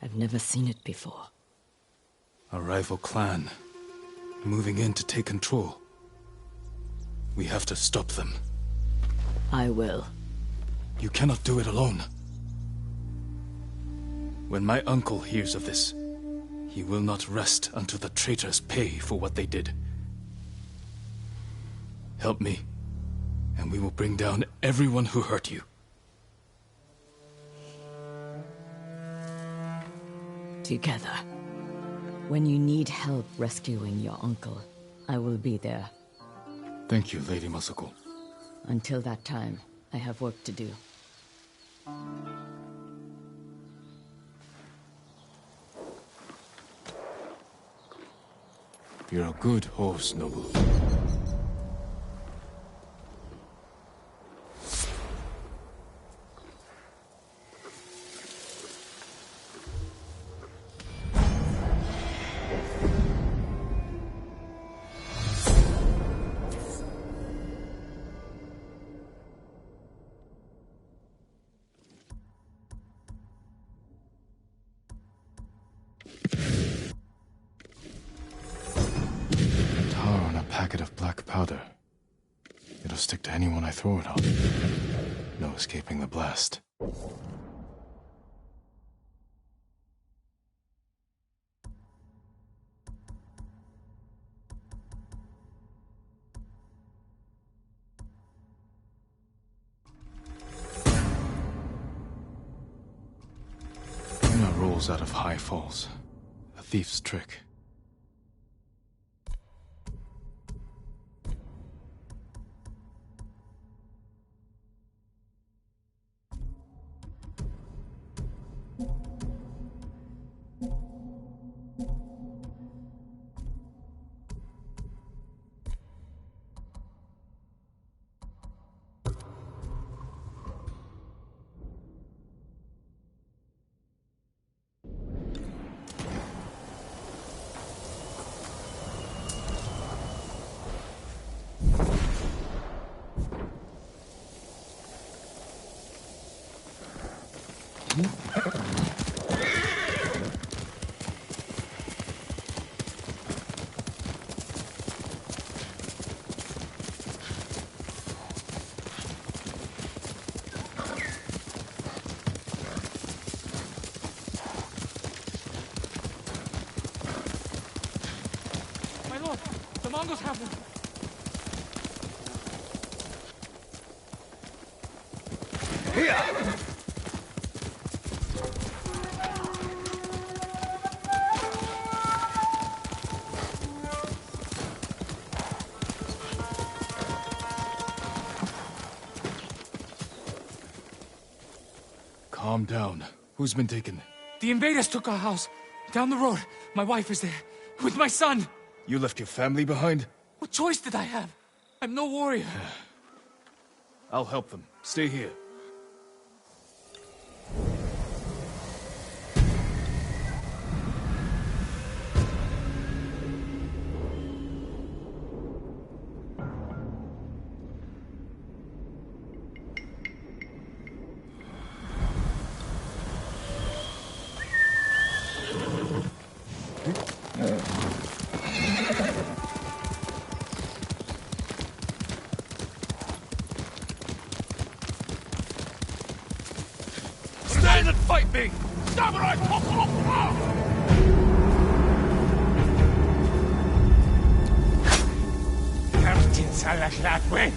N: I've never seen it before.
A: A rival clan. Moving in to take control. We have to stop them.
N: I will.
A: You cannot do it alone. When my uncle hears of this, he will not rest until the traitors pay for what they did. Help me, and we will bring down everyone who hurt you.
N: Together. When you need help rescuing your uncle, I will be there.
A: Thank you, Lady Masako.
N: Until that time, I have work to do.
A: You're a good horse, Nobu. Powder. It'll stick to anyone I throw it on. No escaping the blast. Una rolls out of high falls. A thief's trick. My lord, the Mongols have them. Calm down. Who's been taken?
O: The invaders took our house. Down the road. My wife is there. With my son.
A: You left your family behind?
O: What choice did I have? I'm no warrior.
A: I'll help them. Stay here.
F: Stand and fight me! Samurai!
O: Captain Salashlatwe.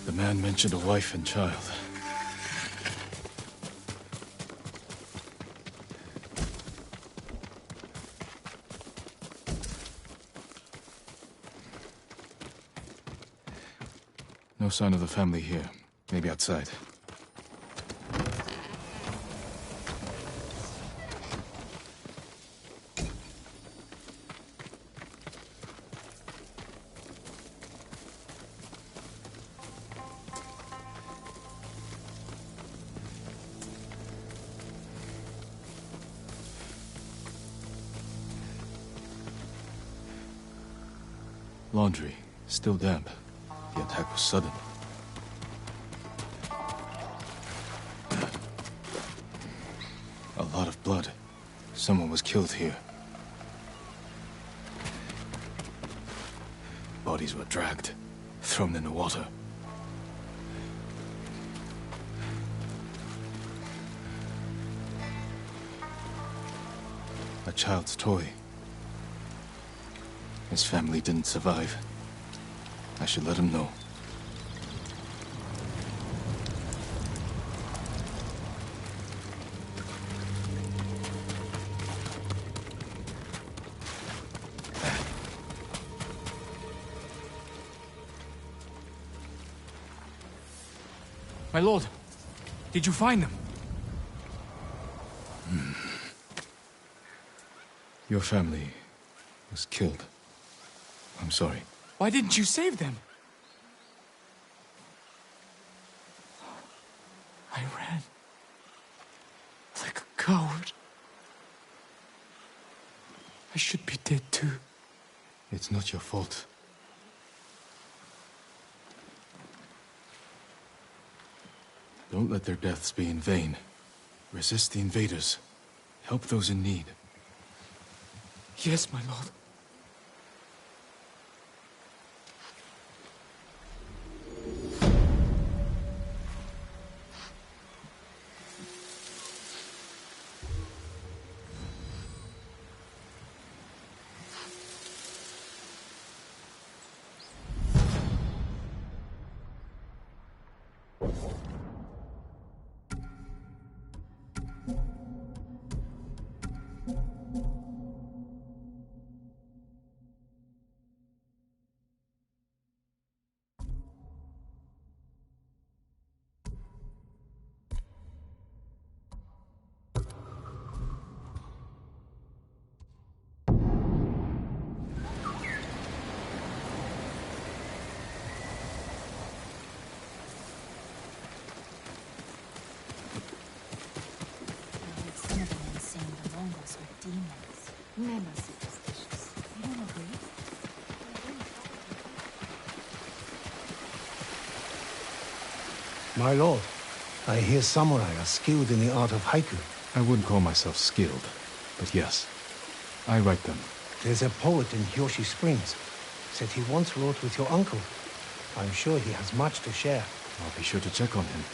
A: The man mentioned a wife and child. No sign of the family here. Maybe outside. Laundry, still damp. The attack was sudden. A lot of blood. Someone was killed here. Bodies were dragged, thrown in the water. A child's toy. His family didn't survive. I should let him know.
O: My lord, did you find them?
A: Your family was killed. I'm sorry.
O: Why didn't you save them? I ran. Like a coward. I should be dead too.
A: It's not your fault. Don't let their deaths be in vain. Resist the invaders. Help those in need.
O: Yes, my lord.
P: My lord, I hear samurai are skilled in the art of haiku.
A: I wouldn't call myself skilled, but yes, I write them.
P: There's a poet in Hyoshi Springs. Said he once wrote with your uncle. I'm sure he has much to share.
A: I'll be sure to check on him.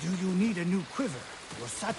E: Do you need a new quiver or such?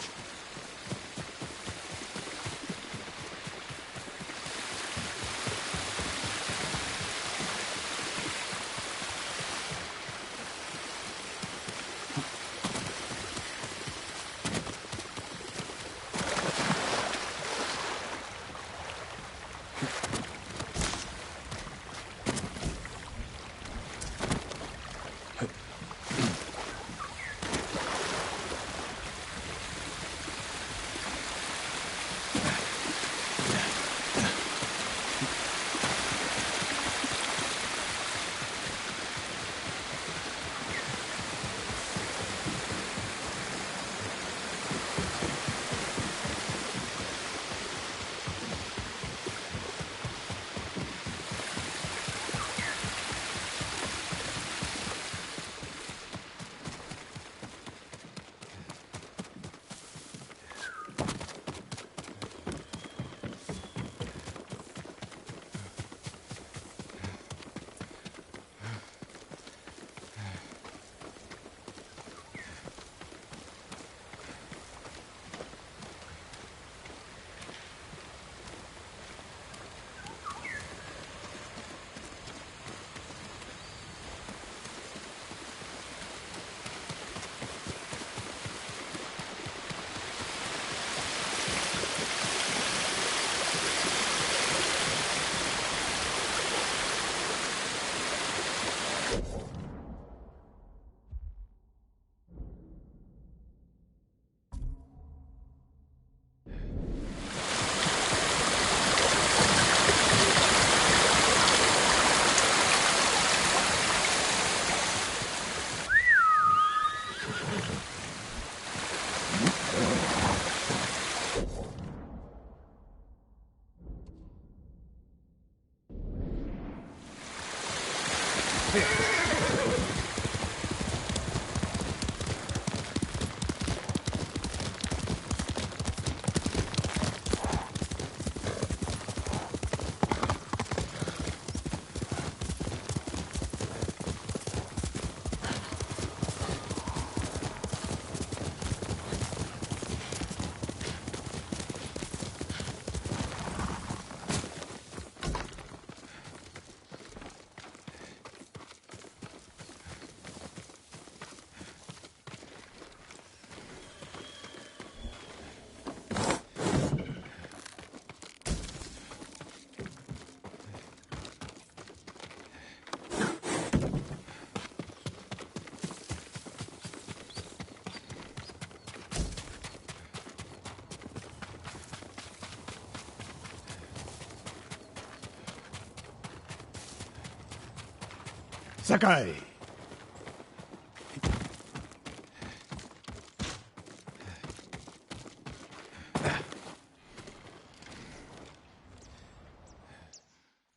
I: Sakai!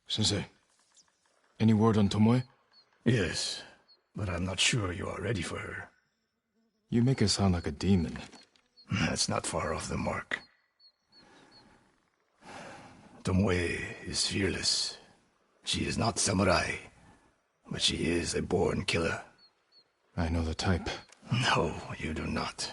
A: Sensei, any word on Tomoe?
I: Yes, but I'm not sure you are ready for her.
A: You make her sound like a demon.
I: That's not far off the mark. Tomoe is fearless. She is not samurai, but she is a born killer.
A: I know the type.
I: No, you do not.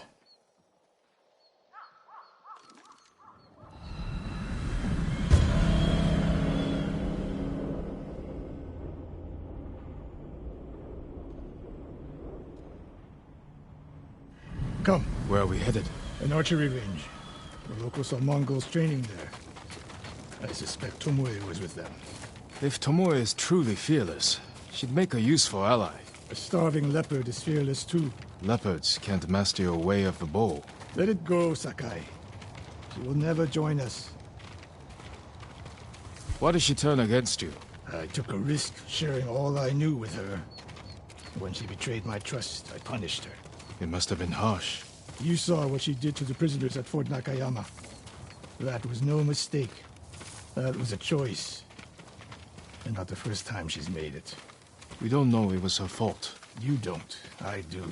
I: Come.
A: Where are we headed?
I: An archery range. The locals are Mongols training there. I suspect Tomoe was with them.
A: If Tomoe is truly fearless, she'd make a useful ally.
I: A starving leopard is fearless too.
A: Leopards can't master your way of the bow.
I: Let it go, Sakai. She will never join us.
A: Why did she turn against you?
I: I took a risk sharing all I knew with her. When she betrayed my trust, I punished her.
A: It must have been harsh.
I: You saw what she did to the prisoners at Fort Nakayama. That was no mistake. That was a choice. And not the first time she's made it.
A: We don't know it was her fault.
I: You don't. I do.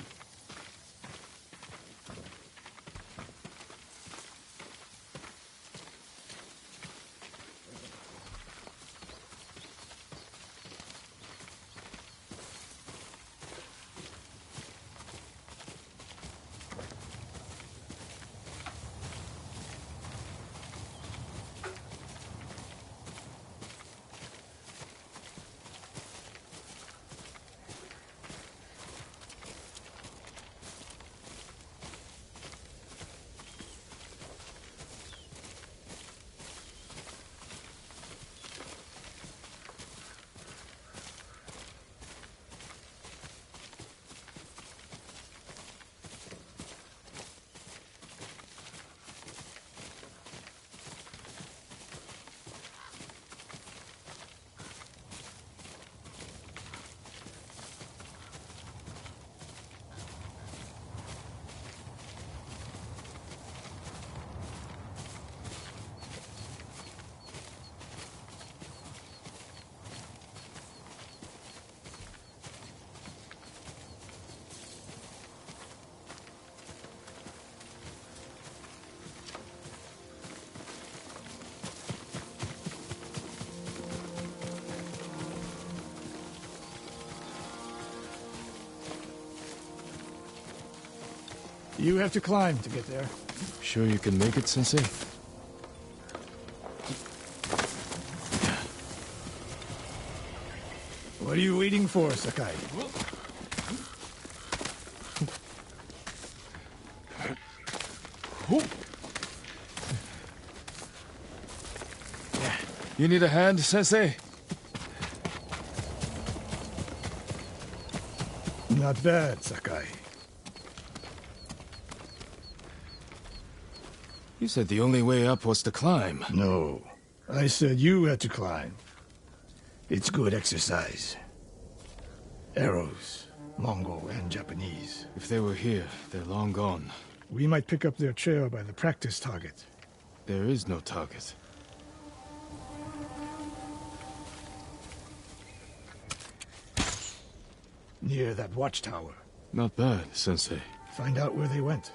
I: You have to climb to get there.
A: Sure you can make it, Sensei?
I: What are you waiting for, Sakai?
A: You need a hand, Sensei?
I: Not bad, Sakai.
A: You said the only way up was to climb.
I: No. I said you had to climb. It's good exercise. Arrows, Mongol and Japanese.
A: If they were here, they're long gone.
I: We might pick up their trail by the practice target.
A: There is no target.
I: Near that watchtower.
A: Not bad, Sensei.
I: Find out where they went.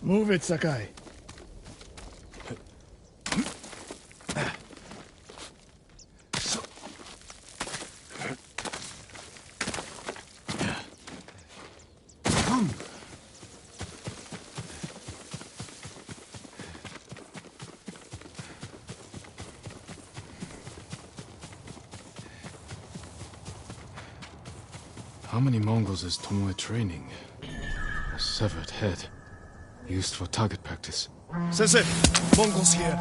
I: Move it, Sakai.
A: How many Mongols is Tomoe training? A severed head. Used for target practice.
I: Sensei! Mongols here!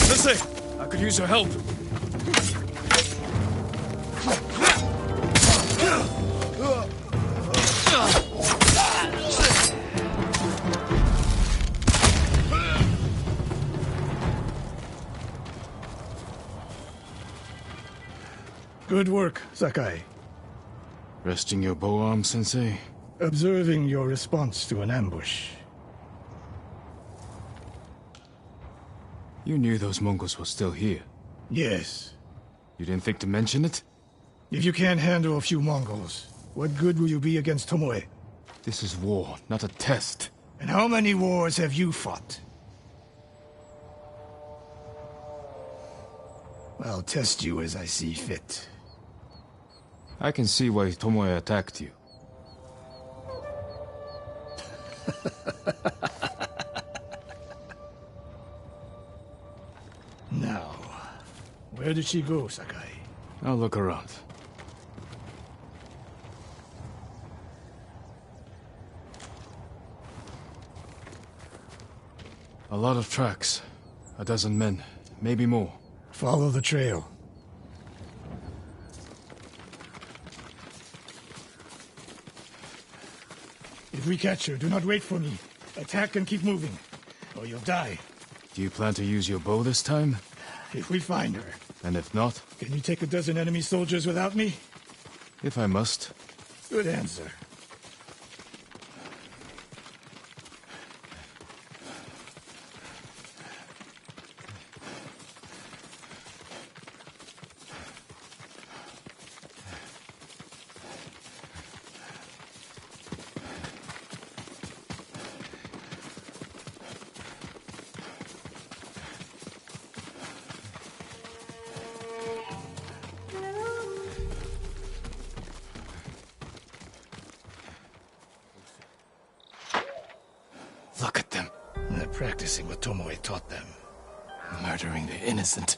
A: Sensei! I could use your help.
I: Good work, Sakai.
A: Resting your bow arm, Sensei?
I: Observing your response to an ambush.
A: You knew those Mongols were still here.
I: Yes.
A: You didn't think to mention it?
I: If you can't handle a few Mongols, what good will you be against Tomoe?
A: This is war, not a test.
I: And how many wars have you fought? I'll test you as I see fit.
A: I can see why Tomoe attacked you.
I: Now, where did she go, Sakai?
A: I'll look around. A lot of tracks. A dozen men, maybe more.
I: Follow the trail. It If we catch her, do not wait for me. Attack and keep moving, or you'll die.
A: Do you plan to use your bow this time?
I: If we find her.
A: And if not?
I: Can you take a dozen enemy soldiers without me?
A: If I must.
I: Good answer.
A: Look at them.
I: They're practicing what Tomoe taught them.
A: Murdering the innocent.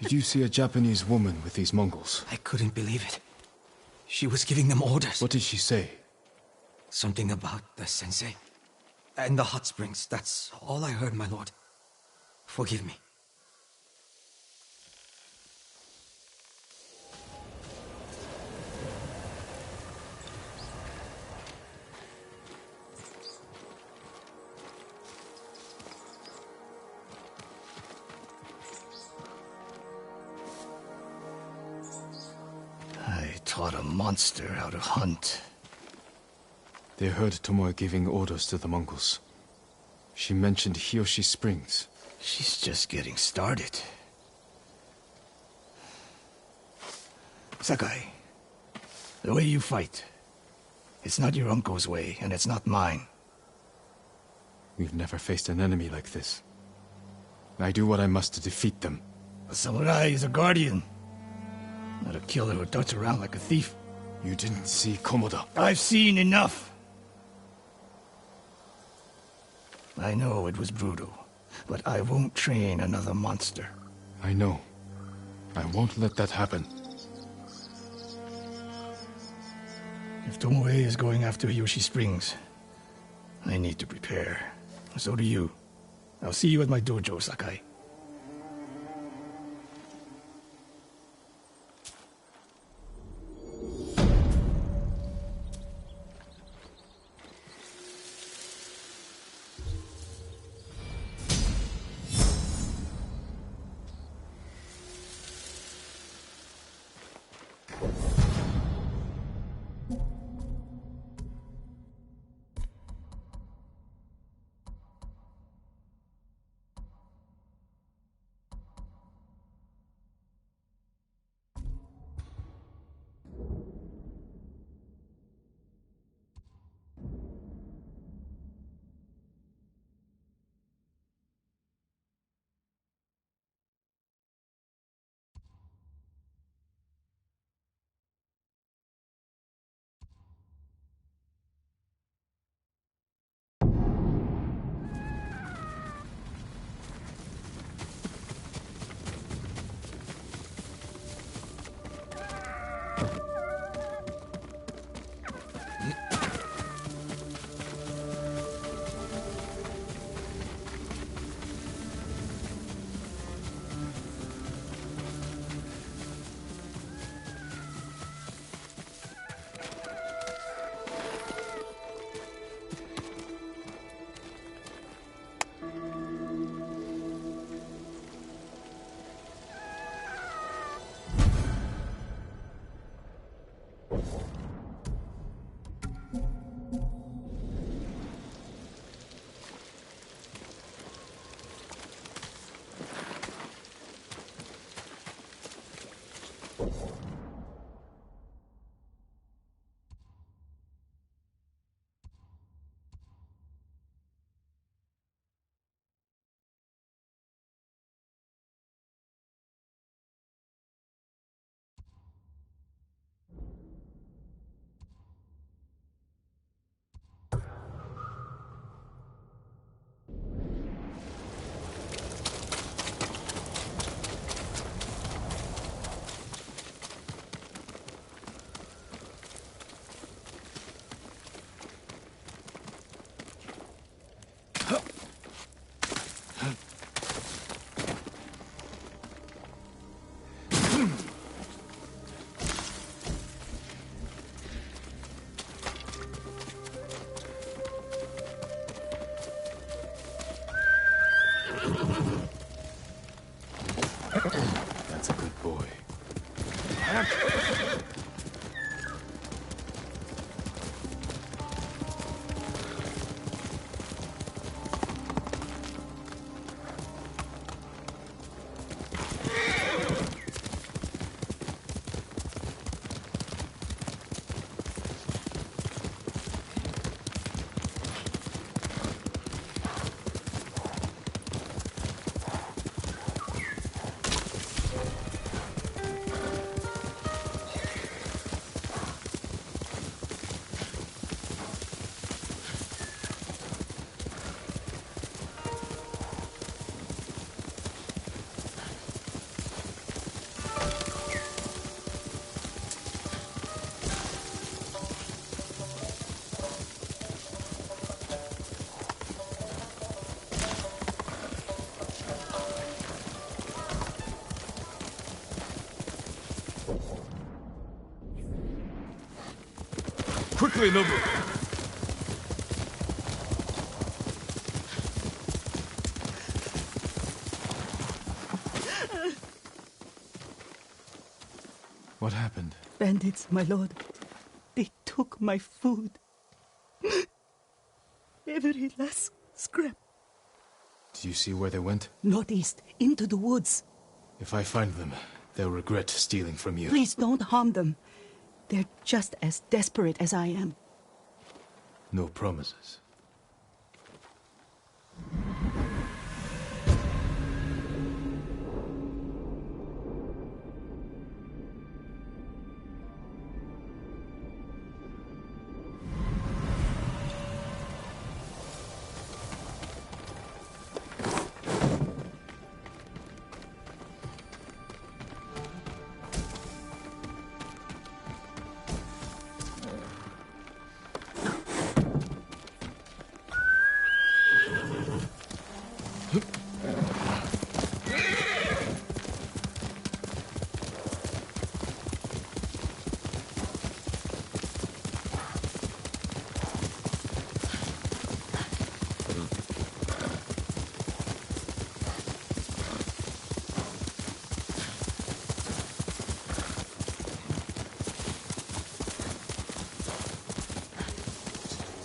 A: Did you see a Japanese woman with these Mongols?
H: I couldn't believe it. She was giving them orders.
A: What did she say?
H: Something about the sensei. And the hot springs. That's all I heard, my lord. Forgive me.
I: I taught a monster how to hunt.
A: They heard Tomoe giving orders to the Mongols. She mentioned Hiyoshi Springs.
I: She's just getting started. Sakai, the way you fight, it's not your uncle's way, and it's not mine.
A: We've never faced an enemy like this. I do what I must to defeat them.
I: A samurai is a guardian, not a killer who darts around like a thief.
A: You didn't see Komoda.
I: I've seen enough. I know it was brutal, but I won't train another monster.
A: I know. I won't let that happen.
I: If Tomoe is going after Hiyoshi Springs, I need to prepare. So do you. I'll see you at my dojo, Sakai.
A: Quickly, Nobu! What happened?
Q: Bandits, my lord. They took my food. Every last scrap.
A: Do you see where they went?
Q: Northeast, into the woods.
A: If I find them, they'll regret stealing from you.
Q: Please don't harm them. They're just as desperate as I am.
A: No promises.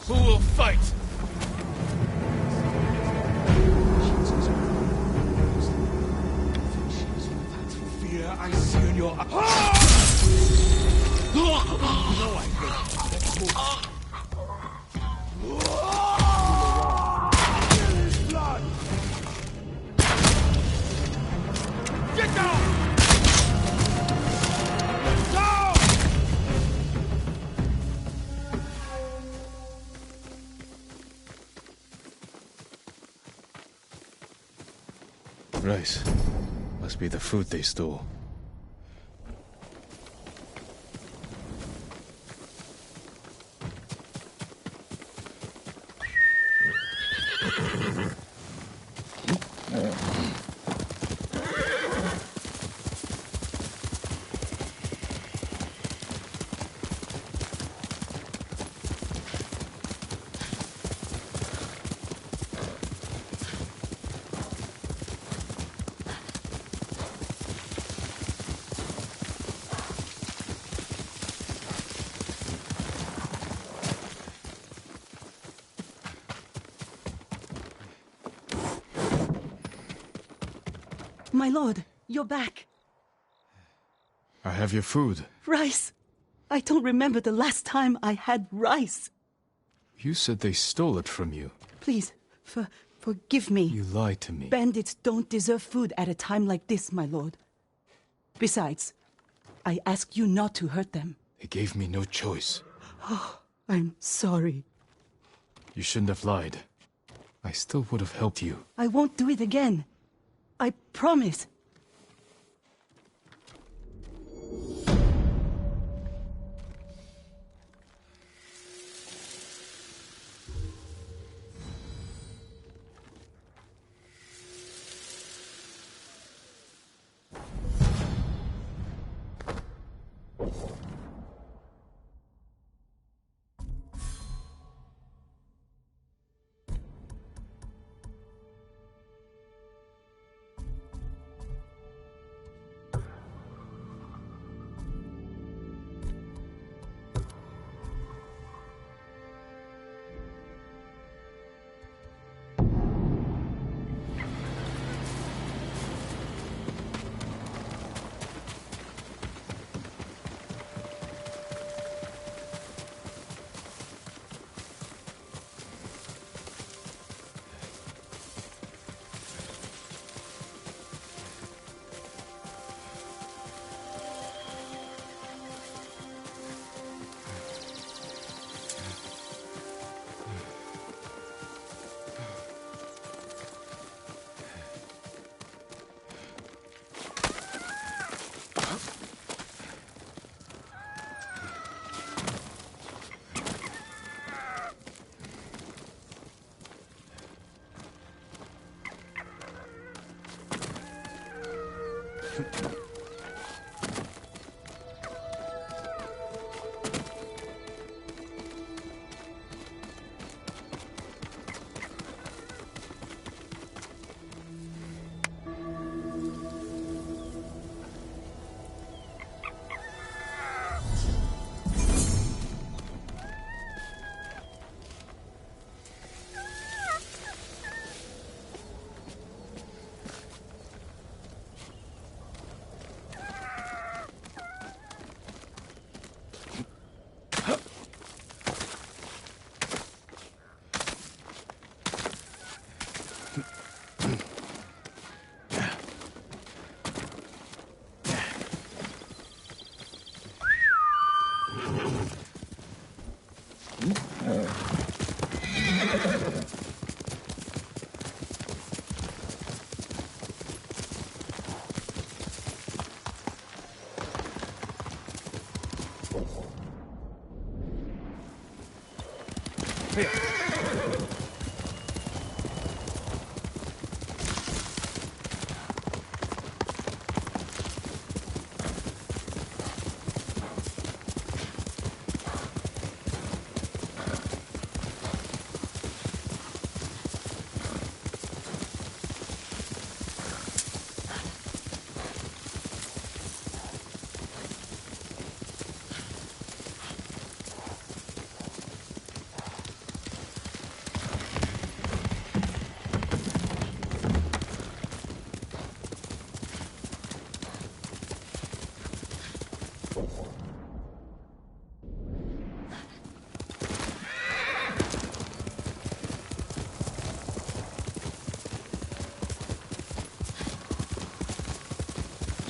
A: Who will fight?
F: Fear I see in your eyes. No, I don't. Let's move. Blood! Get down! Down!
A: Rice. Must be the food they stole.
Q: My lord, you're back.
A: I have your food.
Q: Rice. I don't remember the last time I had rice.
A: You said they stole it from you.
Q: Please, forgive me.
A: You lied to me.
Q: Bandits don't deserve food at a time like this, my lord. Besides, I asked you not to hurt them.
A: They gave me no choice.
Q: Oh, I'm sorry.
A: You shouldn't have lied. I still would have helped you.
Q: I won't do it again. I promise.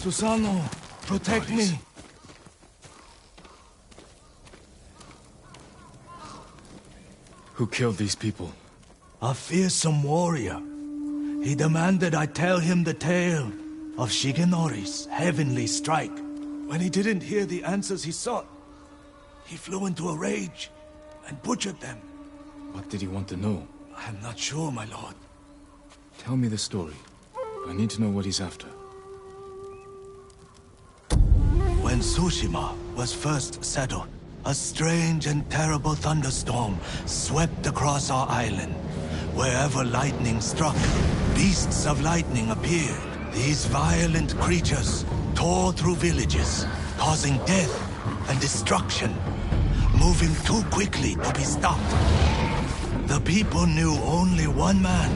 I: Susano, protect me.
A: Who killed these people?
I: A fearsome warrior. He demanded I tell him the tale of Shigenori's heavenly strike. When he didn't hear the answers he sought, he flew into a rage and butchered them.
A: What did he want to know?
I: I am not sure, my lord.
A: Tell me the story. I need to know what he's after.
I: When Tsushima was first settled, a strange and terrible thunderstorm swept across our island. Wherever lightning struck, beasts of lightning appeared. These violent creatures tore through villages, causing death and destruction, moving too quickly to be stopped. The people knew only one man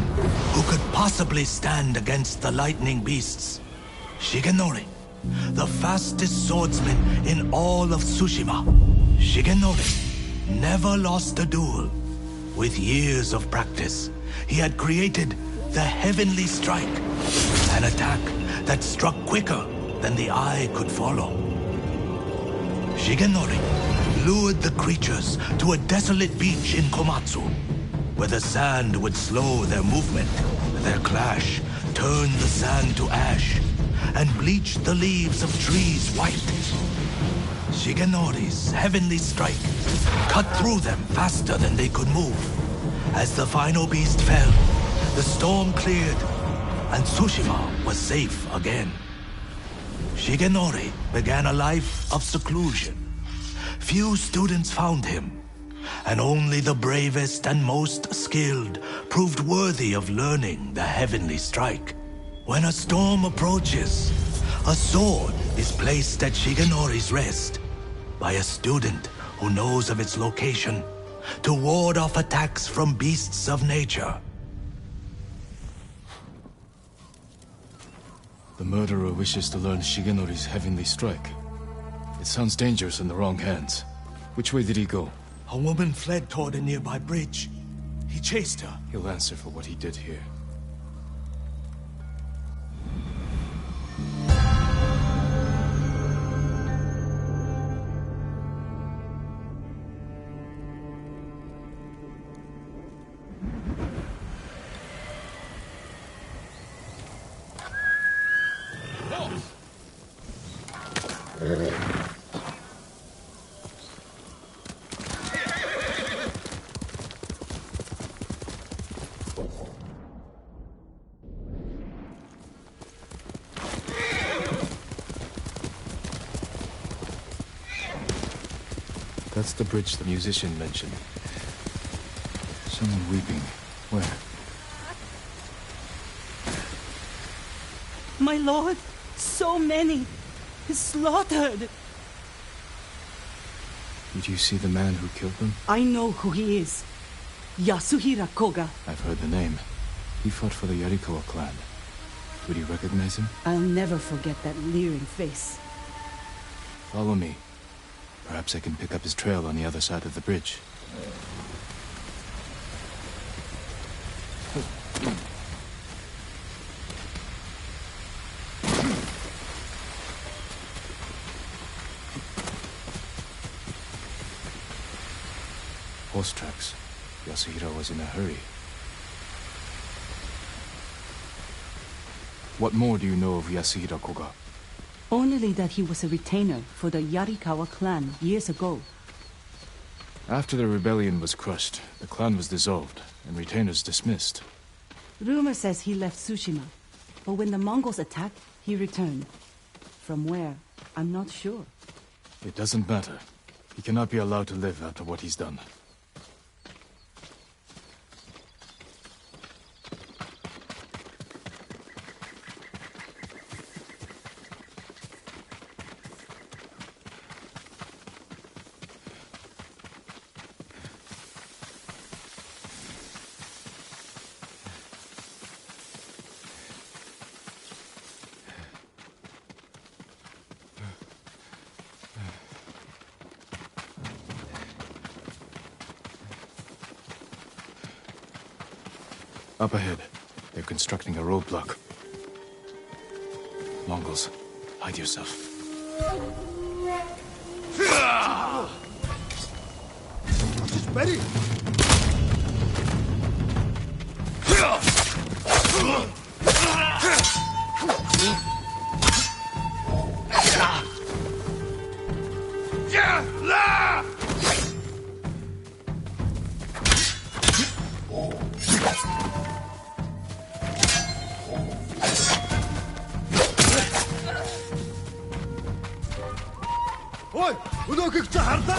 I: who could possibly stand against the lightning beasts. Shigenori, the fastest swordsman in all of Tsushima. Shigenori never lost a duel. With years of practice, he had created the Heavenly Strike, an attack that struck quicker than the eye could follow. Shigenori lured the creatures to a desolate beach in Komatsu, where the sand would slow their movement. Their clash turned the sand to ash and bleached the leaves of trees white. Shigenori's heavenly strike cut through them faster than they could move. As the final beast fell, the storm cleared, and Tsushima was safe again. Shigenori began a life of seclusion. Few students found him, and only the bravest and most skilled proved worthy of learning the heavenly strike. When a storm approaches, a sword is placed at Shigenori's rest by a student who knows of its location to ward off attacks from beasts of nature.
A: The murderer wishes to learn Shigenori's heavenly strike. It sounds dangerous in the wrong hands. Which way did he go?
I: A woman fled toward a nearby bridge. He chased her.
A: He'll answer for what he did here. That's the bridge the musician mentioned. Someone weeping. Where?
Q: My lord, so many. Slaughtered.
A: Did you see the man who killed them?
Q: I know who he is. Yasuhira Koga.
A: I've heard the name. He fought for the Yarikawa clan. Would you recognize him?
Q: I'll never forget that leering face.
A: Follow me. Perhaps I can pick up his trail on the other side of the bridge. horse tracks. Yasuhira was in a hurry. What more do you know of Yasuhira Koga?
Q: Only that he was a retainer for the Yarikawa clan years ago.
A: After the rebellion was crushed, the clan was dissolved, and retainers dismissed.
Q: Rumor says he left Tsushima, but when the Mongols attacked, he returned. From where, I'm not sure.
A: It doesn't matter. He cannot be allowed to live after what he's done. Up ahead, they're constructing a roadblock. Mongols, hide yourself.
I: It's ready! Ой, өнөөхийг чи харлаа.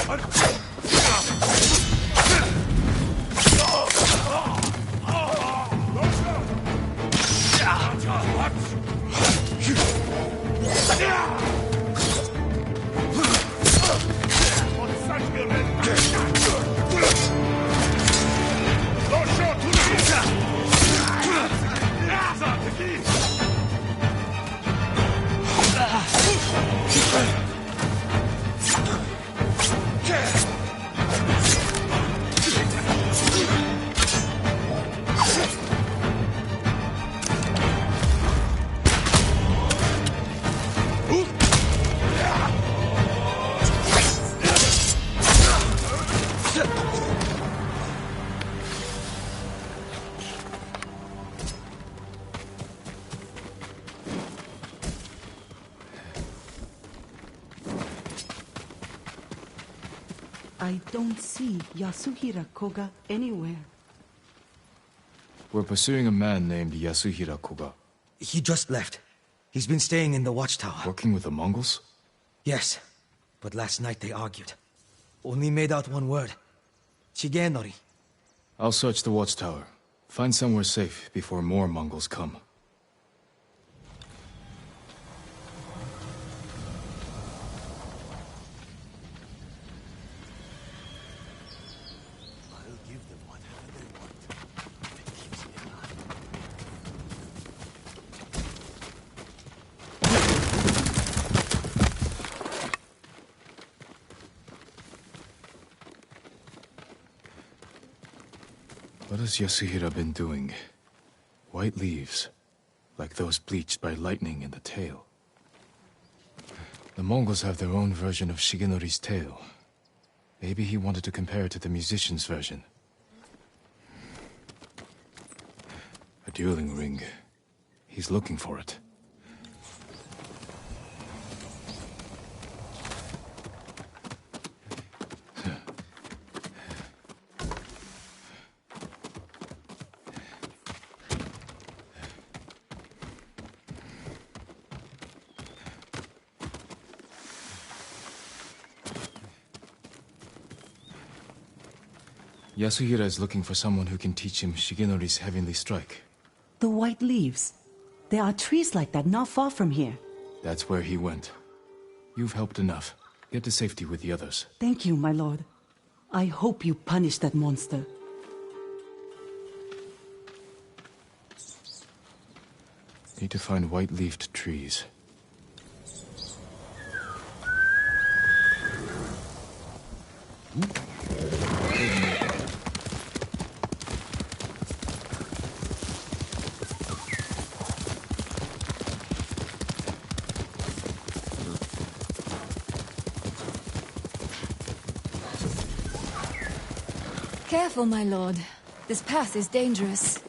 Q: I don't see Yasuhira Koga anywhere.
A: We're pursuing a man named Yasuhira Koga.
H: He just left. He's been staying in the watchtower.
A: Working with the Mongols?
H: Yes, but last night they argued. Only made out one word. Shigenori.
A: I'll search the watchtower. Find somewhere safe before more Mongols come. What has Yasuhira been doing? White leaves, like those bleached by lightning in the tail. The Mongols have their own version of Shigenori's tale. Maybe he wanted to compare it to the musician's version. A dueling ring. He's looking for it. Yasuhira is looking for someone who can teach him Shigenori's heavenly strike.
Q: The white leaves. There are trees like that not far from here.
A: That's where he went. You've helped enough. Get to safety with the others.
Q: Thank you, my lord. I hope you punish that monster.
A: Need to find white-leafed trees.
B: Careful, my lord. This path is dangerous.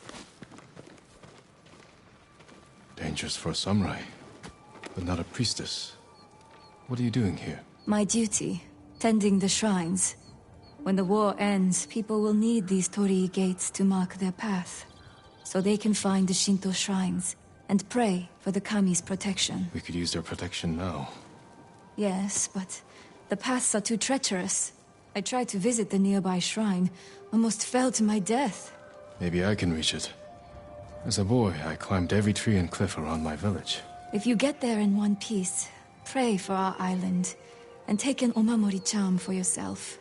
A: Dangerous for a samurai, but not a priestess. What are you doing here?
B: My duty, tending the shrines. When the war ends, people will need these torii gates to mark their path, so they can find the Shinto shrines and pray for the kami's protection.
A: We could use their protection now.
B: Yes, but the paths are too treacherous. I tried to visit the nearby shrine, almost fell to my death.
A: Maybe I can reach it. As a boy, I climbed every tree and cliff around my village.
B: If you get there in one piece, pray for our island, and take an omamori charm for yourself.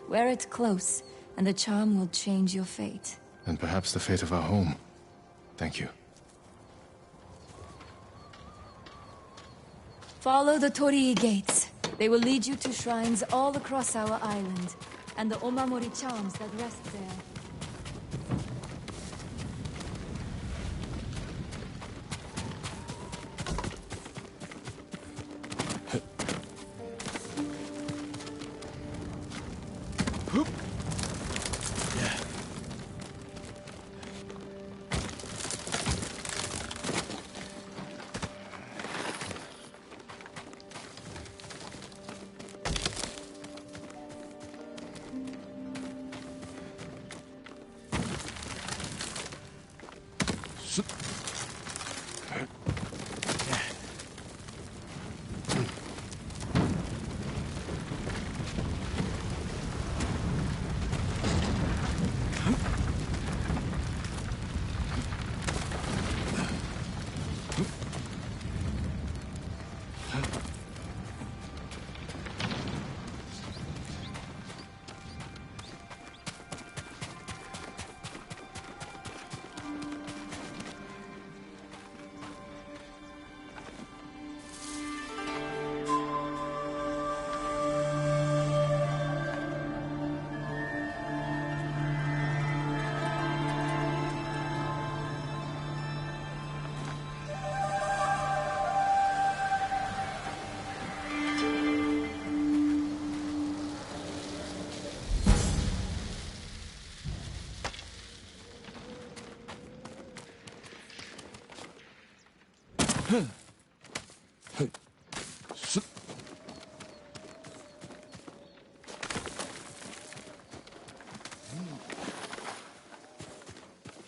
B: Wear it close, and the charm will change your fate.
A: And perhaps the fate of our home. Thank you.
B: Follow the torii gates. They will lead you to shrines all across our island, and the omamori charms that rest there.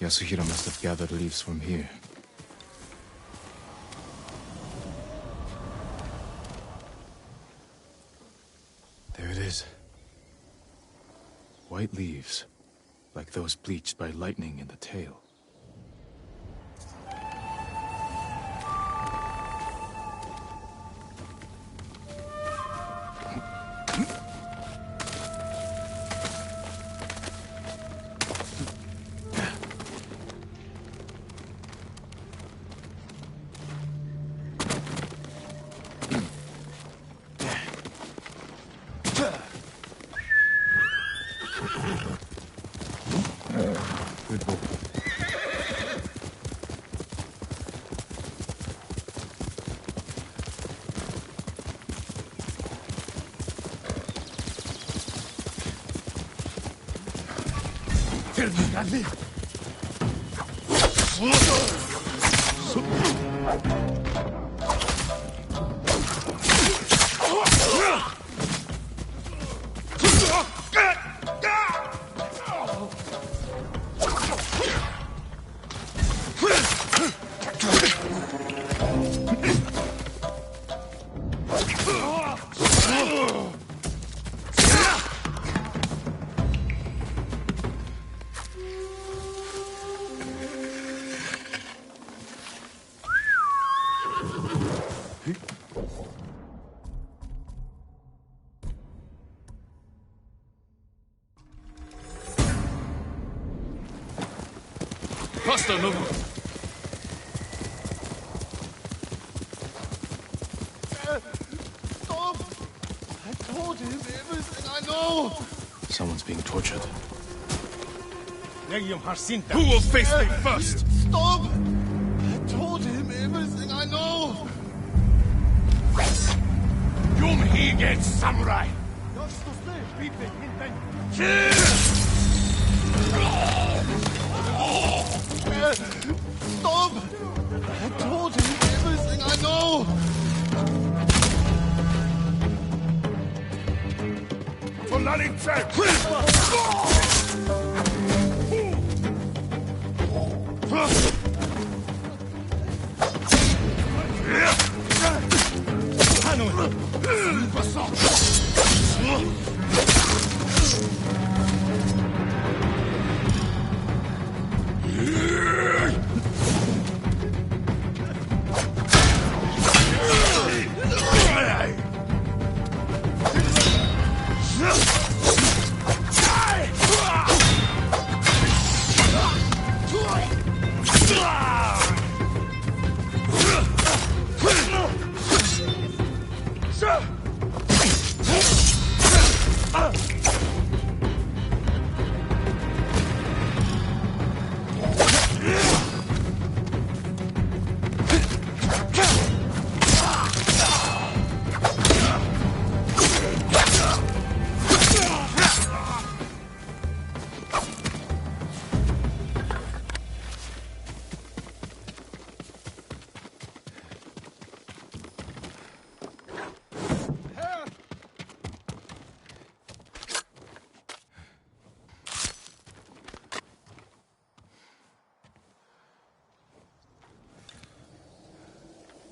A: Yasuhira must have gathered leaves from here. There it is. White leaves, like those bleached by lightning in the tail. Good boy.
F: Tell me, Dudley.
I: Faster, Nobu!
F: Stop! I told him everything I know!
A: Someone's being tortured.
I: Who will face me first?
F: Stop! I told him everything I know!
I: Yum Hige Samurai!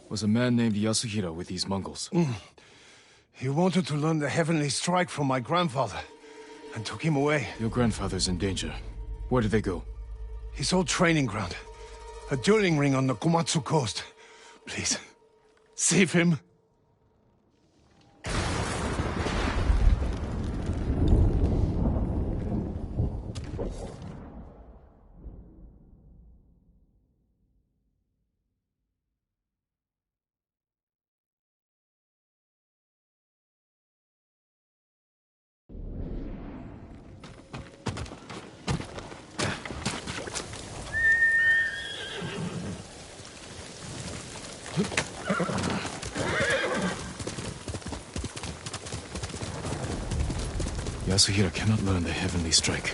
A: Was a man named Yasuhira with these Mongols?
P: He wanted to learn the heavenly strike from my grandfather, and took him away.
A: Your grandfather's in danger. Where did they go?
P: His old training ground. A dueling ring on the Komatsu coast. Please, save him.
A: Yasuhira cannot learn the heavenly strike.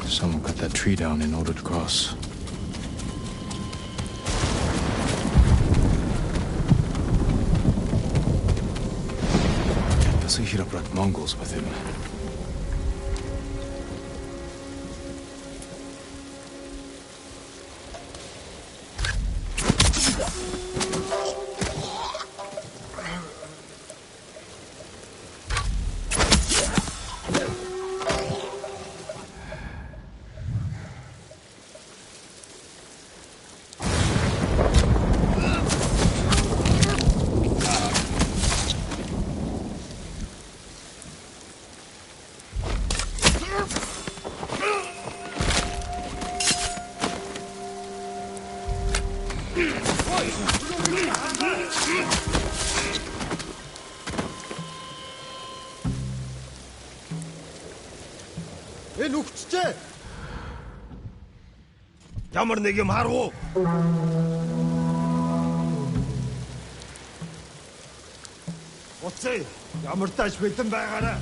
A: Someone cut that tree down in order to cross. Yasuhira brought Mongols with him.
I: Энэ үгчтэй. Ямар нэг юм харав уу? Уцаа, ямар тааш бэлэн байгаарай.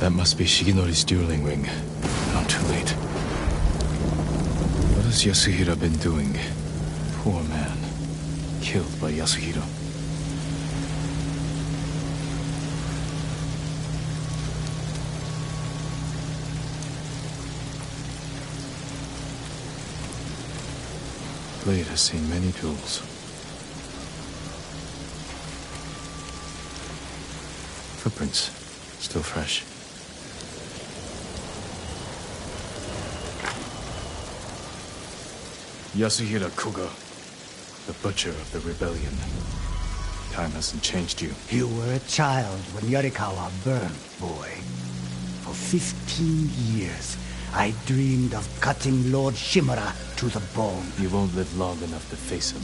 A: That must be Shigenori's dueling ring. Now too late. What has Yasuhira been doing? Poor man. Killed by Yasuhira. Blade has seen many duels. Footprints, still fresh. Yasuhira Kuga, the butcher of the rebellion. Time hasn't changed you.
E: You were a child when Yarikawa burned, boy. For 15 years, I dreamed of cutting Lord Shimura to the bone.
A: You won't live long enough to face him.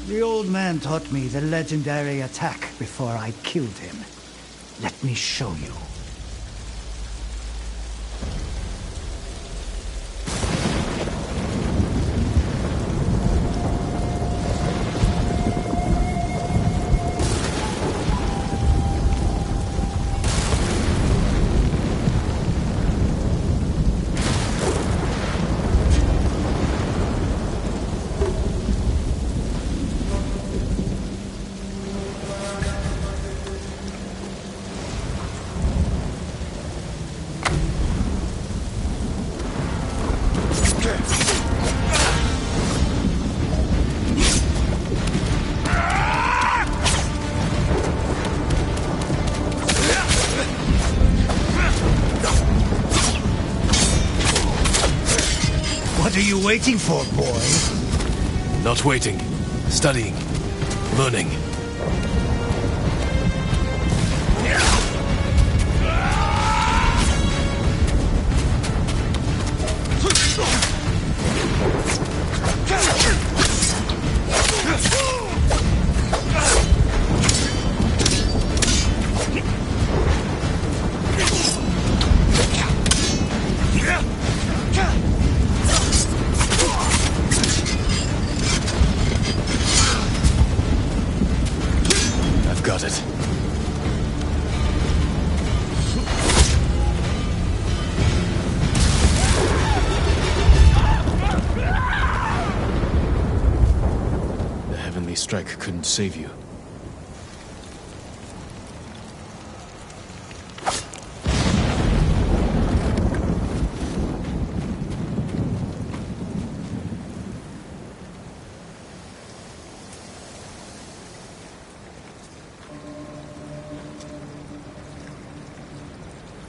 E: The old man taught me the legendary attack before I killed him. Let me show you. are you waiting for, boy?
A: Not waiting. Studying. Learning. I've got it. The heavenly strike couldn't save you.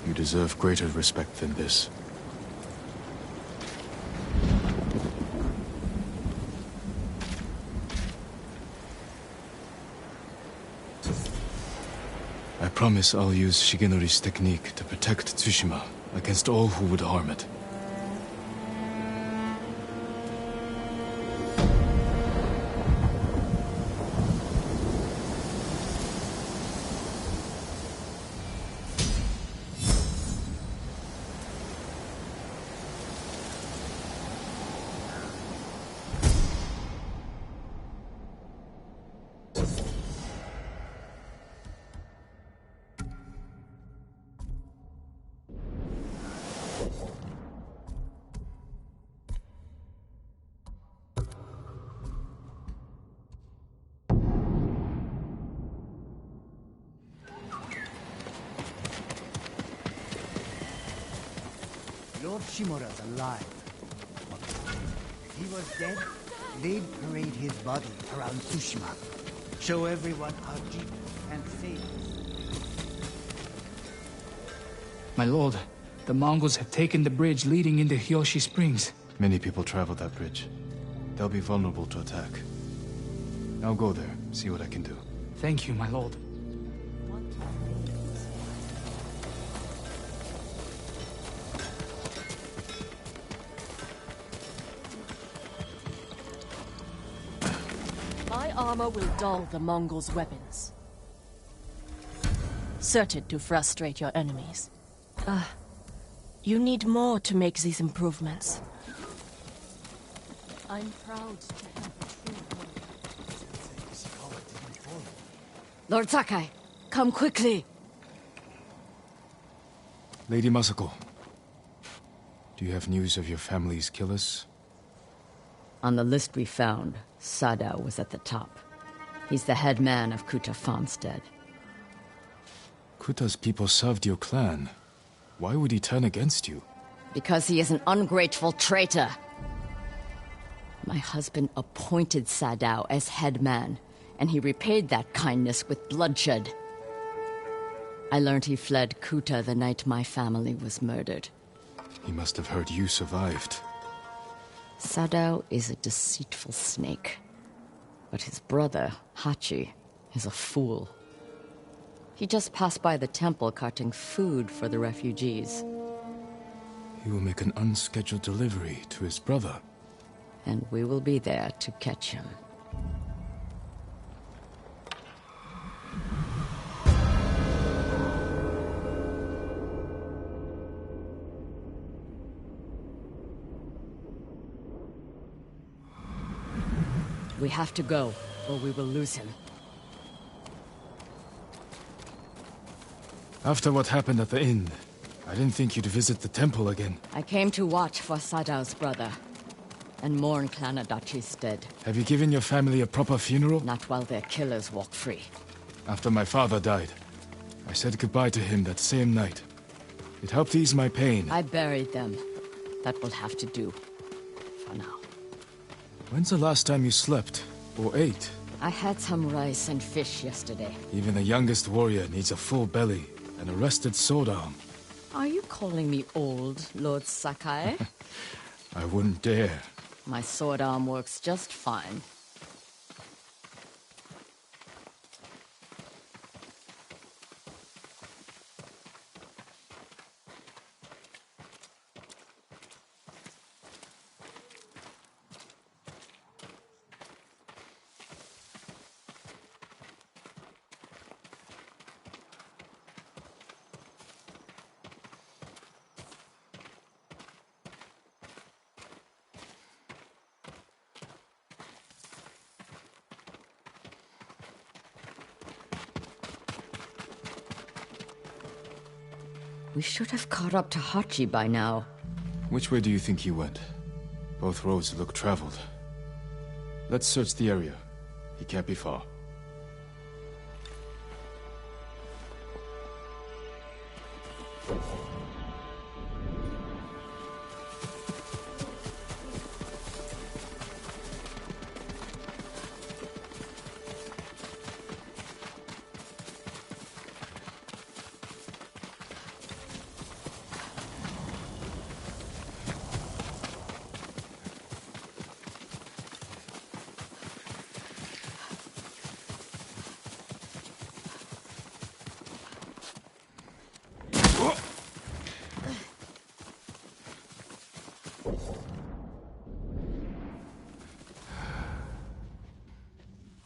A: You deserve greater respect than this. I promise I'll use Shigenori's technique to protect Tsushima against all who would harm it.
E: Lord Shimura's alive. If he was dead, they'd parade his body around Tsushima. Show everyone how deep and safe.
O: My lord, the Mongols have taken the bridge leading into Hyoshi Springs.
A: Many people travel that bridge. They'll be vulnerable to attack. I'll go there, see what I can do.
O: Thank you, my lord.
J: My armor will dull the Mongols' weapons, certain to frustrate your enemies. You need more to make these improvements. I'm proud to have a true warrior.
N: Lord Sakai, come quickly.
A: Lady Masako, do you have news of your family's killers?
N: On the list we found, Sadao was at the top. He's the head man of Kuta Farmstead.
A: Kuta's people served your clan. Why would he turn against you?
N: Because he is an ungrateful traitor. My husband appointed Sadao as head man, and he repaid that kindness with bloodshed. I learned he fled Kuta the night my family was murdered.
A: He must have heard you survived.
N: Sadao is a deceitful snake. But his brother, Hachi, is a fool. He just passed by the temple carting food for the refugees.
A: He will make an unscheduled delivery to his brother.
N: And we will be there to catch him. We have to go, or we will lose him.
A: After what happened at the inn, I didn't think you'd visit the temple again.
N: I came to watch for Sadao's brother, and mourn Clan Adachi's dead.
A: Have you given your family a proper funeral?
N: Not while their killers walk free.
A: After my father died, I said goodbye to him that same night. It helped ease my pain.
N: I buried them. That will have to do. For now.
A: When's the last time you slept? Or ate?
N: I had some rice and fish yesterday.
A: Even the youngest warrior needs a full belly and a rested sword arm.
N: Are you calling me old, Lord Sakai?
A: I wouldn't dare.
N: My sword arm works just fine. We should have caught up to Hachi by now.
A: Which way do you think he went? Both roads look traveled. Let's search the area. He can't be far.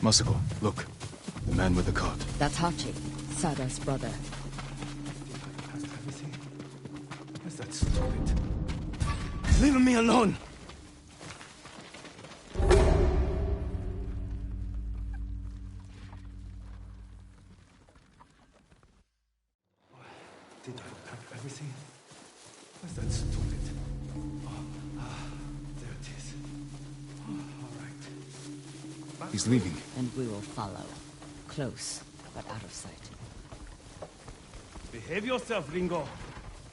A: Masako, look. The man with the cart.
N: That's Hachi, Sada's brother.
I: Where's that stupid? Leave me alone! Did I pack everything? Where's that stupid? There it is. All right.
A: He's leaving.
N: And we will follow. Close, but out of sight.
I: Behave yourself, Ringo.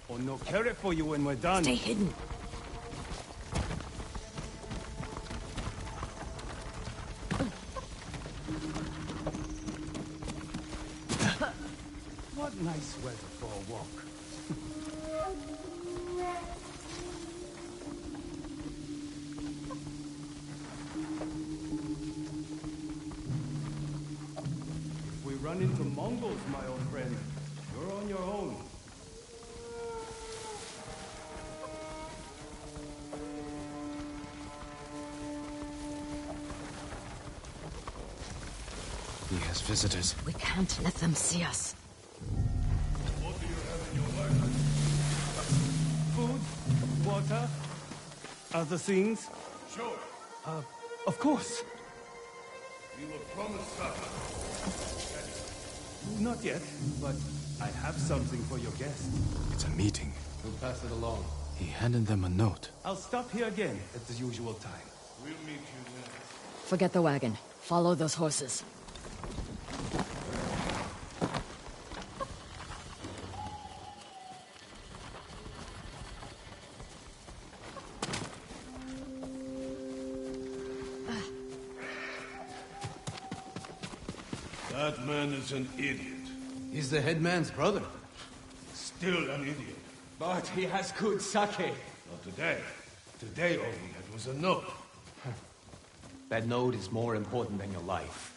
I: Or no carrot for you when we're done.
N: Stay hidden.
I: What nice weather for a walk. If we run into Mongols, my old friend, you're on your own.
A: He has visitors.
N: We can't let them see us.
I: What do you have in your wagon? Food, water, other things?
F: Sure.
I: Of course.
F: You were promised supper.
I: Not yet, but I have something for your guest.
A: It's a meeting.
M: We'll pass it along.
A: He handed them a note.
I: I'll stop here again at the usual time.
F: We'll meet you there.
N: Forget the wagon. Follow those horses.
F: That man is an idiot.
M: He's the headman's brother.
F: Still an idiot.
H: But he has good sake.
F: Not today. Today all he had was a note.
H: That note is more important than your life.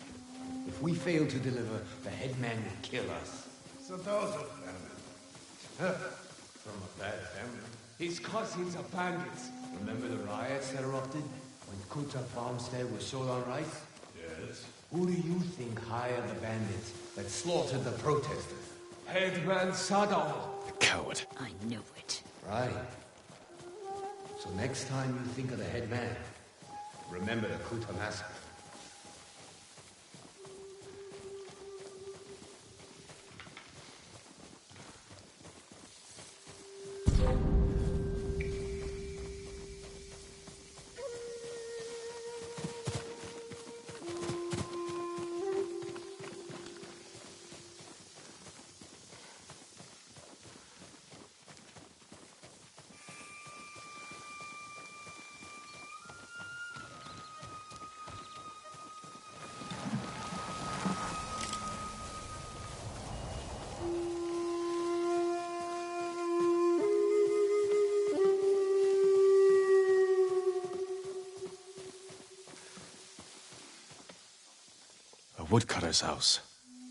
H: If we fail to deliver, the headman will kill us.
F: So those are family.
H: From a bad family.
R: His cousins are bandits.
H: Remember the riots that erupted? When Kuta farmstead was sold on rice?
F: Yes.
H: Who do you think hired the bandits that slaughtered the protesters?
R: Headman Sadao.
A: The coward.
N: I knew it.
H: Right. So next time you think of the headman, remember the Kuta massacre.
A: woodcutter's house.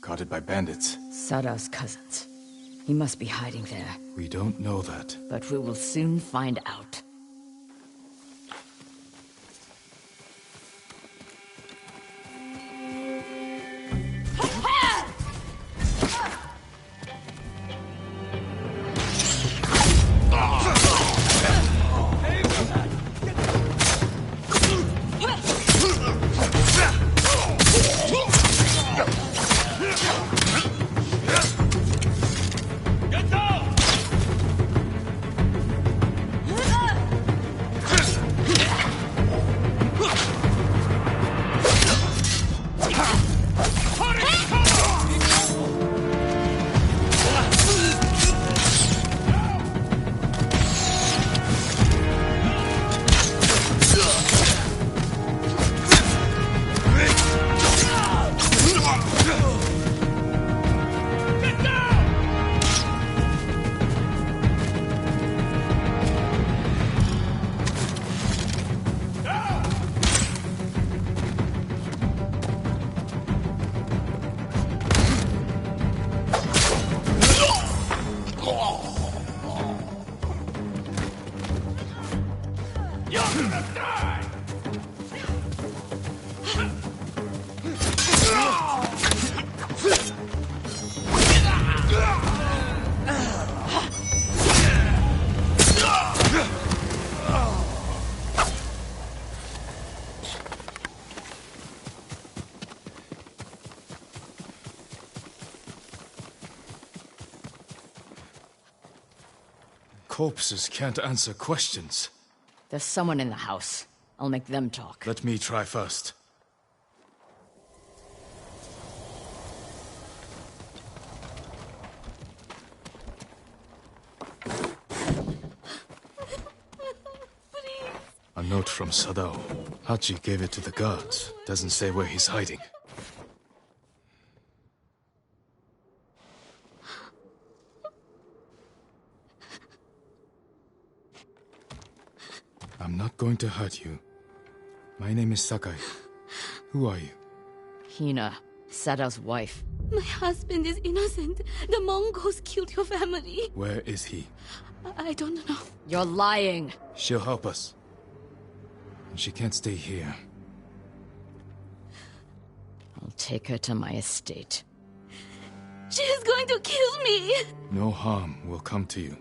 A: Guarded by bandits.
N: Sadao's cousins. He must be hiding there.
A: We don't know that.
N: But we will soon find out.
A: Corpses can't answer questions.
N: There's someone in the house. I'll make them talk.
A: Let me try first. A note from Sadao. Hachi gave it to the guards. Doesn't say where he's hiding. I'm not going to hurt you. My name is Sakai. Who are you?
N: Hina, Sadao's wife.
C: My husband is innocent. The Mongols killed your family.
A: Where is he?
C: I don't know.
N: You're lying.
A: She'll help us. And she can't stay here.
N: I'll take her to my estate.
C: She is going to kill me.
A: No harm will come to you.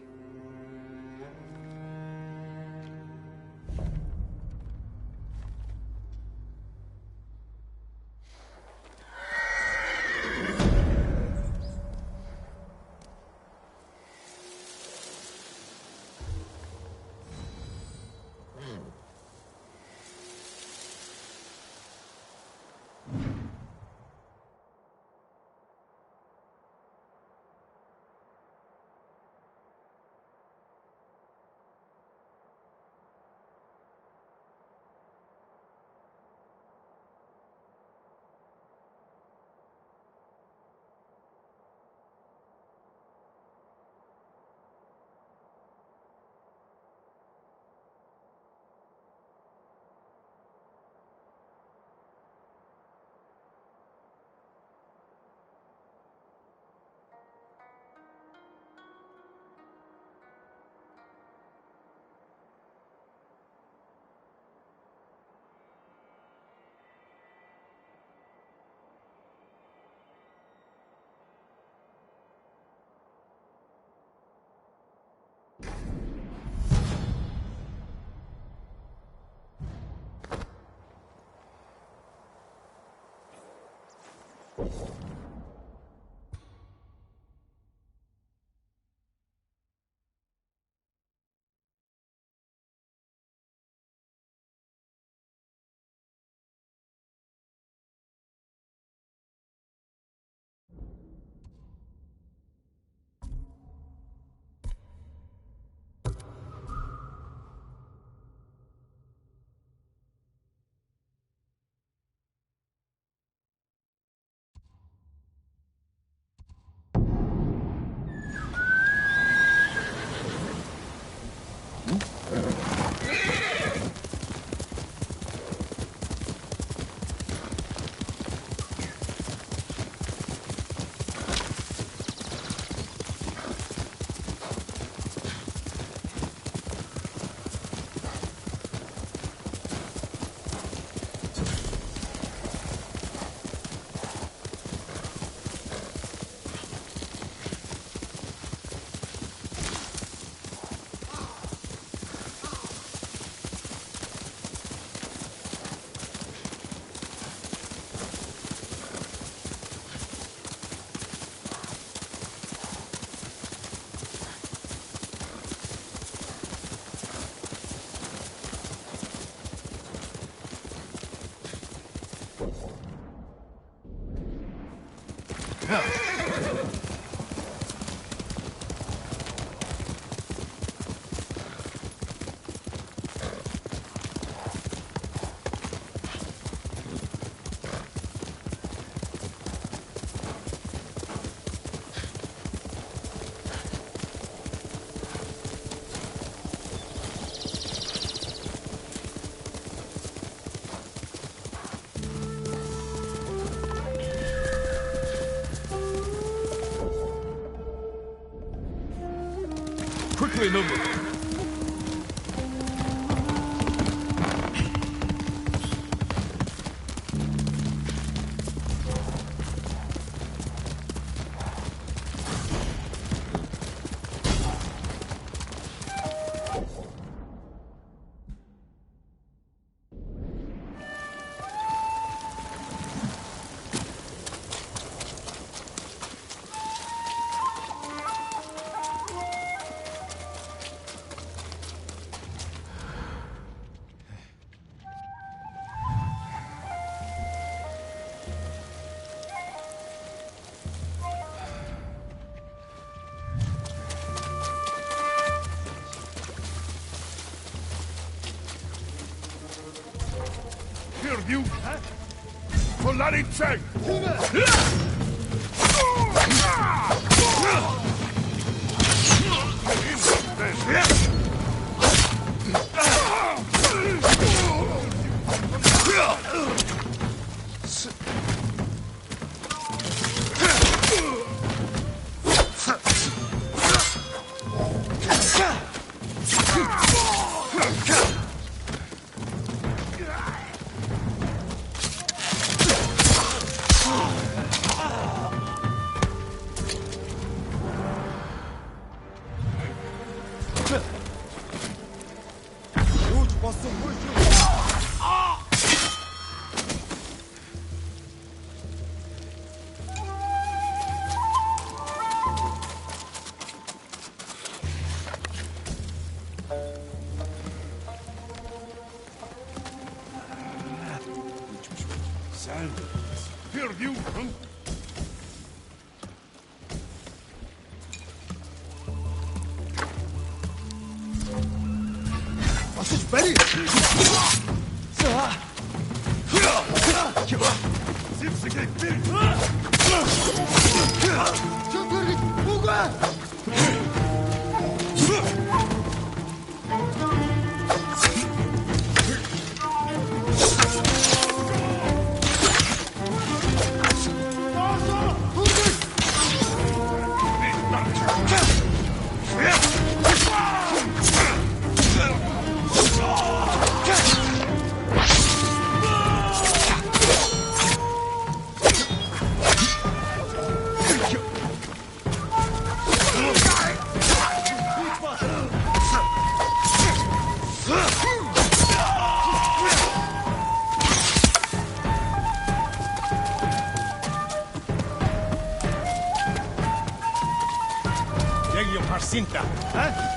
F: Quickly, Nobu. You Polarice! Perdu! Was ist Betty? Sipsi geht wild! Cinta, ¿eh?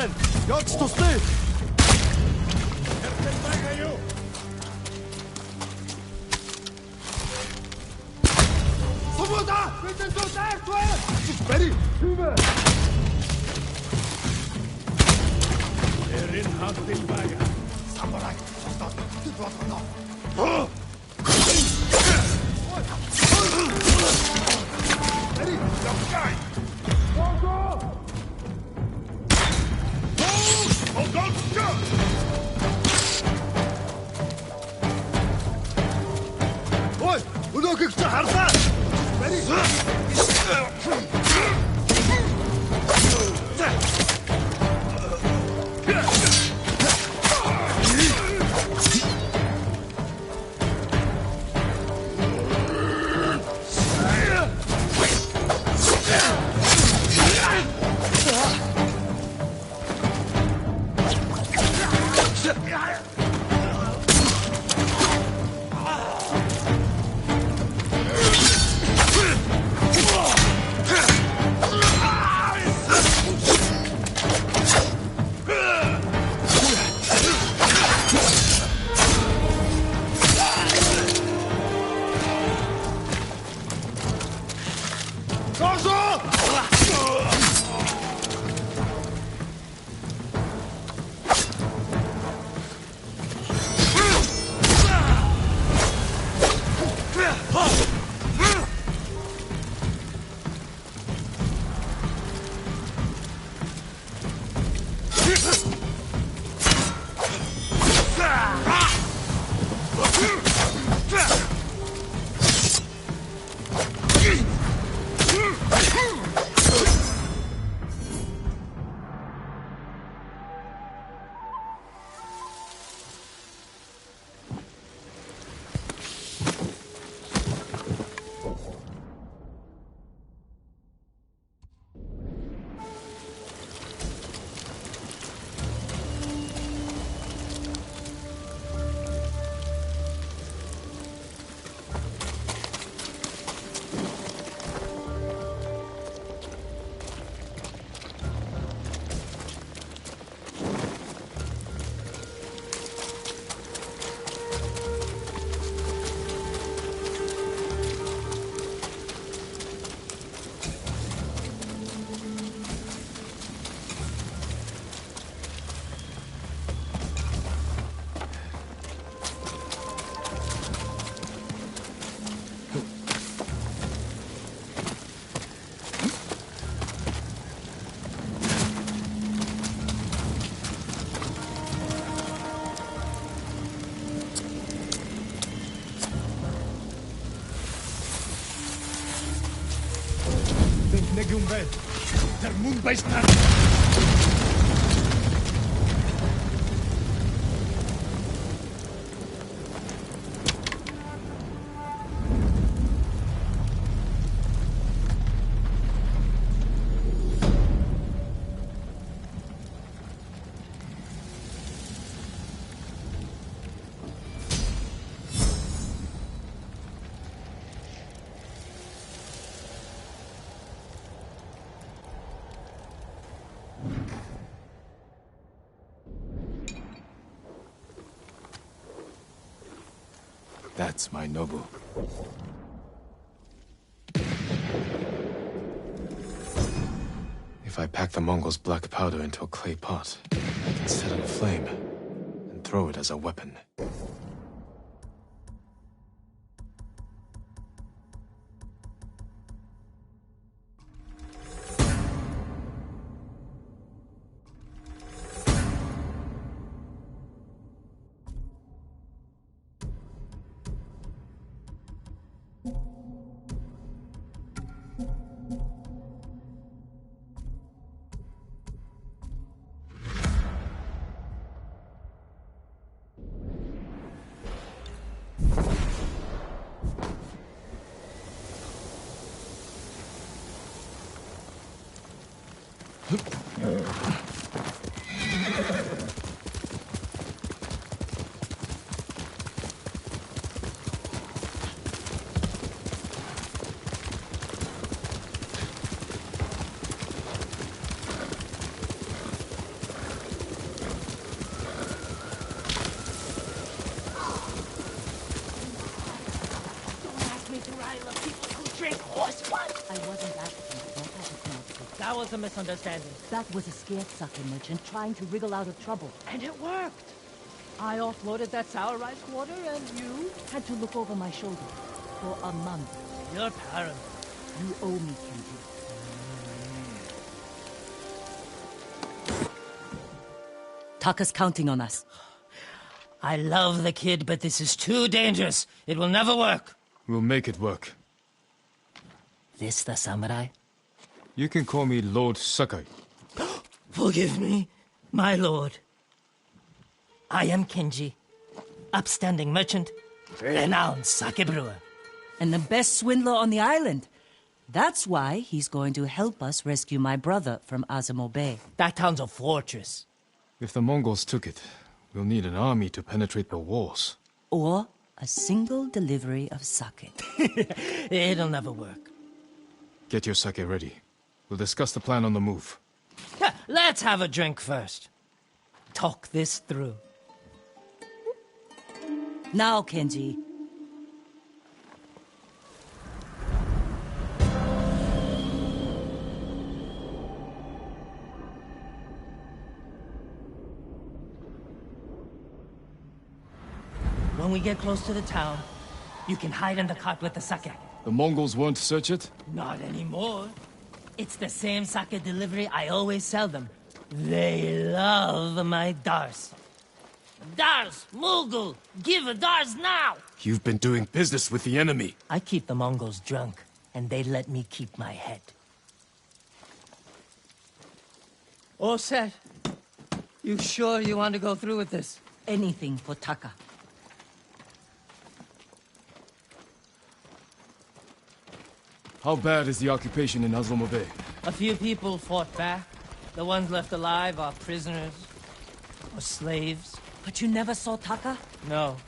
D: men! Jag står still!
F: Svoboda! Bitte so Ready! Über! Erin hat den Bagger. Samurai! Stop! Du brauchst noch! Ready! Don't die! Go, go! Oh, don't go! Oi! Udo kiksa harta!
I: Negumbed, der Moonbase-Tat.
A: That's my Nobu. If I pack the Mongols' black powder into a clay pot, I can set it aflame and throw it as a weapon.
S: was a misunderstanding.
Q: That was a scared sake merchant trying to wriggle out of trouble.
S: And it worked. I offloaded that sour rice quarter and you...
Q: Had to look over my shoulder for a month.
S: You're paranoid.
Q: You owe me, Kenji. Taka's counting on us.
S: I love the kid, but this is too dangerous. It will never work.
A: We'll make it work.
S: This the samurai?
A: You can call me Lord Sakai.
S: Forgive me, my lord. I am Kenji, upstanding merchant, renowned sake brewer.
Q: And the best swindler on the island. That's why he's going to help us rescue my brother from Azamo Bay.
S: That town's a fortress.
A: If the Mongols took it, we'll need an army to penetrate the walls.
Q: Or a single delivery of sake.
S: It'll never work.
A: Get your sake ready. We'll discuss the plan on the move.
S: Let's have a drink first. Talk this through.
Q: Now, Kenji.
S: When we get close to the town, you can hide in the cart with the sake.
A: The Mongols won't search it?
S: Not anymore. It's the same sake delivery I always sell them. They love my dars. Dars! Mughal! Give a dars now!
A: You've been doing business with the enemy.
S: I keep the Mongols drunk, and they let me keep my head. All set. You sure you want to go through with this?
Q: Anything for Taka.
A: How bad is the occupation in Azamo Bay?
S: A few people fought back. The ones left alive are prisoners or slaves.
Q: But you never saw Taka?
S: No.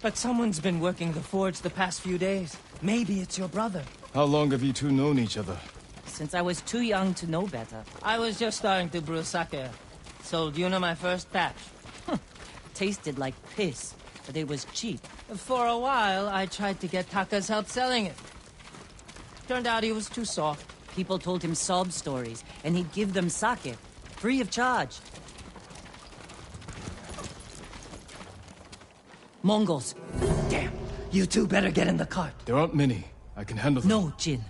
S: But someone's been working the forge the past few days. Maybe it's your brother.
A: How long have you two known each other?
Q: Since I was too young to know better.
S: I was just starting to brew sake. Sold Yuna my first batch.
Q: Tasted like piss, but it was cheap.
S: For a while, I tried to get Taka's help selling it. Turned out he was too soft.
Q: People told him sob stories, and he'd give them sake, free of charge. Mongols.
S: Damn. You two better get in the cart.
A: There aren't many. I can handle them.
Q: No, Jin.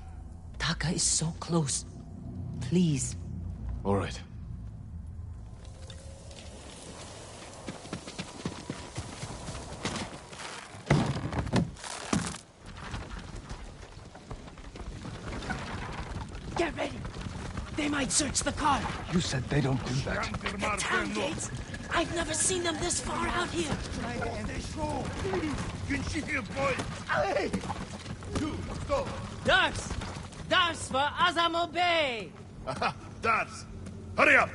Q: Taka is so close. Please.
A: All right.
S: Get ready. They might search the car.
I: You said they don't do that.
S: The town gates. I've never seen them this far out here. Dars! Dars for Azamo Bay!
I: Dars! Hurry up!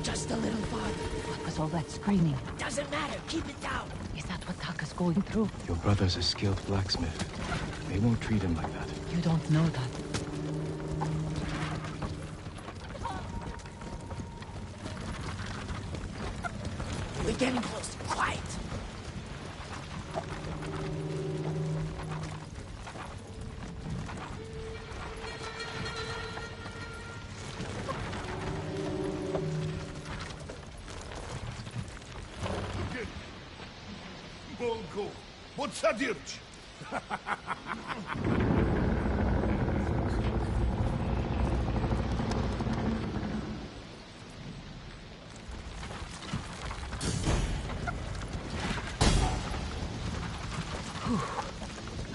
S: Just a little farther.
Q: What was all that screaming?
S: Doesn't matter. Keep it down.
Q: Is that what Taka's going through?
A: Your brother's a skilled blacksmith. They won't treat him like that.
Q: You don't know that.
S: We're getting close. Quiet.
I: Mongo, what's that dirge?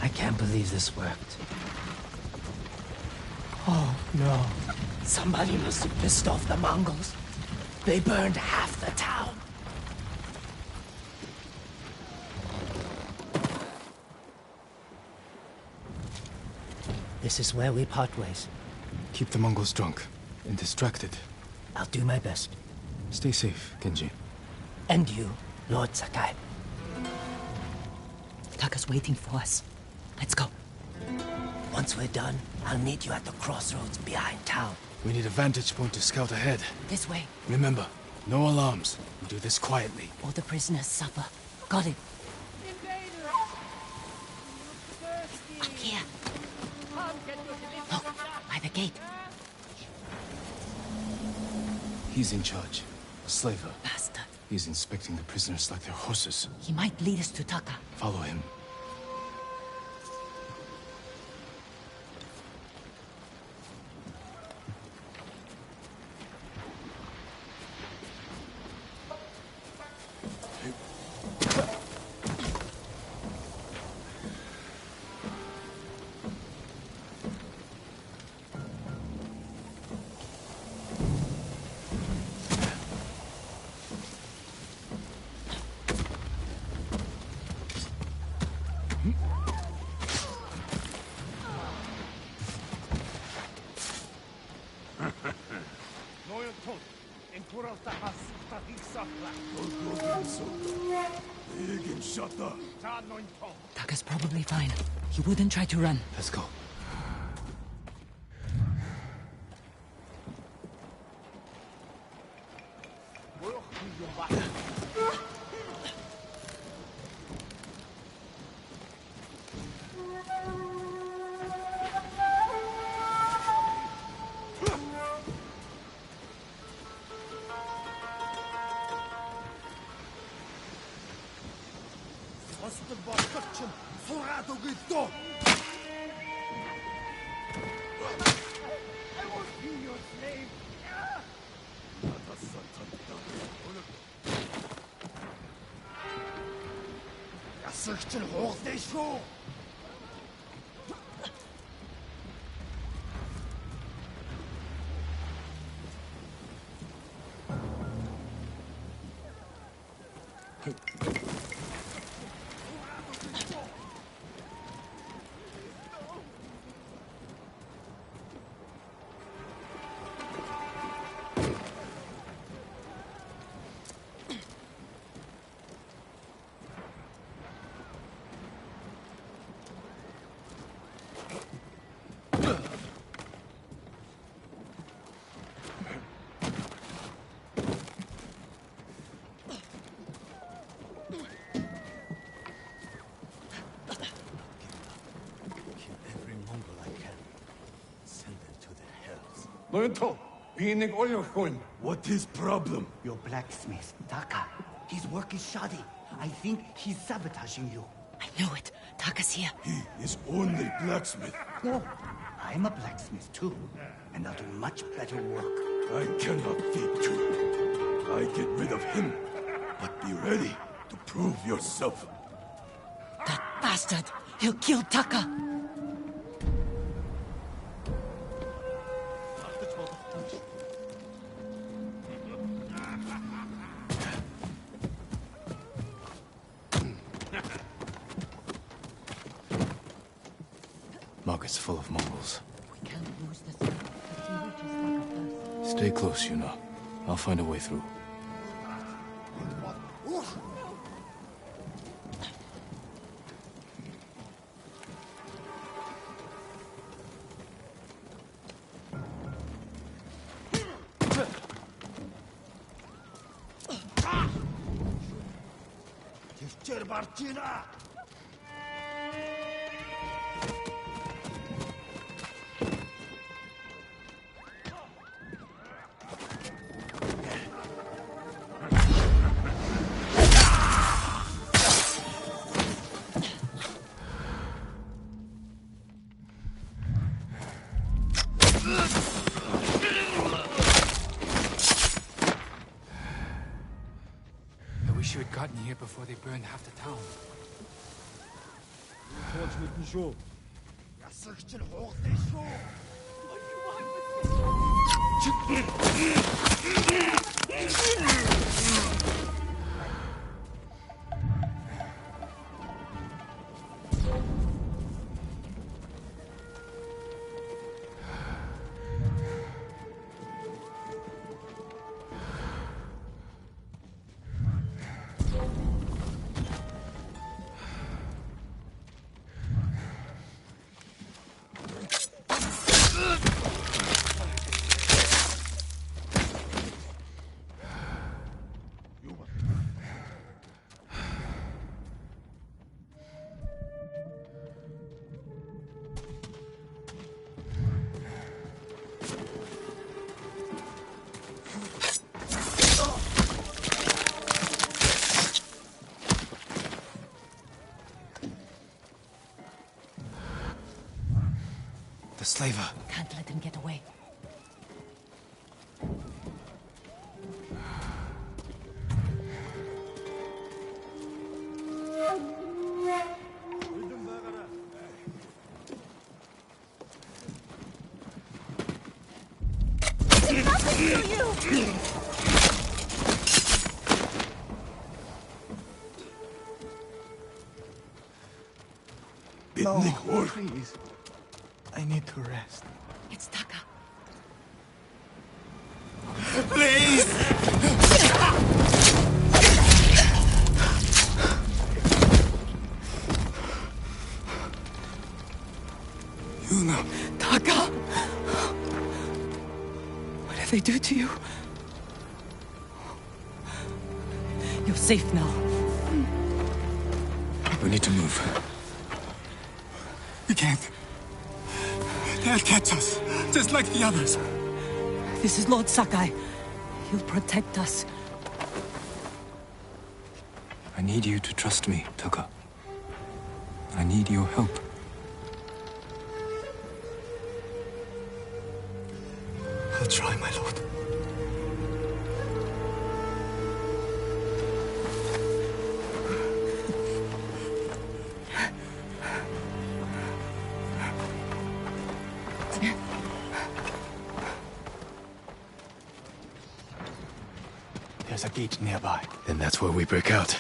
S: I can't believe this worked. Oh, no. Somebody must have pissed off the Mongols. They burned half the town. This is where we part ways.
A: Keep the Mongols drunk and distracted.
S: I'll do my best.
A: Stay safe, Kenji.
S: And you, Lord Sakai.
Q: Taka's waiting for us. Let's go.
S: Once we're done, I'll meet you at the crossroads behind town.
A: We need a vantage point to scout ahead.
Q: This way.
A: Remember, no alarms. We do this quietly.
Q: All the prisoners suffer. Got it.
L: Up here. Look, by the gate.
A: He's in charge. A slaver.
L: Bastard.
A: He's inspecting the prisoners like they're horses.
L: He might lead us to Taka.
A: Follow him.
L: Taka's probably fine. He wouldn't try to run.
A: Let's go.
I: What is problem?
E: Your blacksmith, Taka. His work is shoddy. I think he's sabotaging you.
L: I knew it. Taka's here.
I: He is only blacksmith.
E: No, I'm a blacksmith too. And I'll do much better work.
I: I cannot feed two. I get rid of him. But be ready to prove yourself.
L: That bastard! He'll kill Taka!
A: Market's full of Mongols.
L: We can't lose the threat if he reaches Taka first.
A: Stay close, Yuna. I'll find a way through.
O: I wish you had gotten here before they burned half the town.
A: The slaver.
J: Can't let him get away.
F: Nothing to you!
A: No, please. I need to rest.
J: It's Taka.
F: Please!
A: Yuna.
N: Taka! What did they do to you? You're safe now.
A: We need to move.
P: We can't. They'll catch us, just like the others.
N: This is Lord Sakai. He'll protect us.
A: I need you to trust me, Taka. I need your help. I'll try, my lord.
P: There's a gate nearby.
A: Then that's where we break out.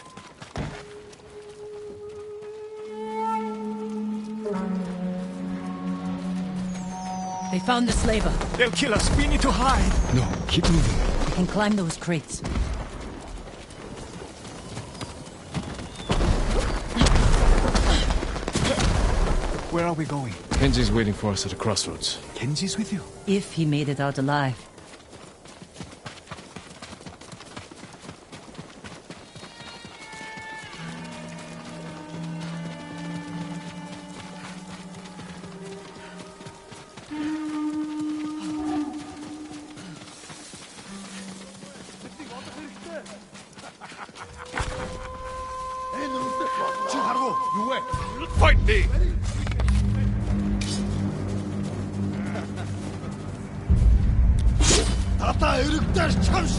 S: They found the slaver.
P: They'll kill us. We need to hide.
A: No, keep moving.
S: We can climb those crates.
P: Where are we going?
A: Kenji's waiting for us at the crossroads.
P: Kenji's with you?
S: If he made it out alive.
I: Fight me! Ата эрэгдэр чамш!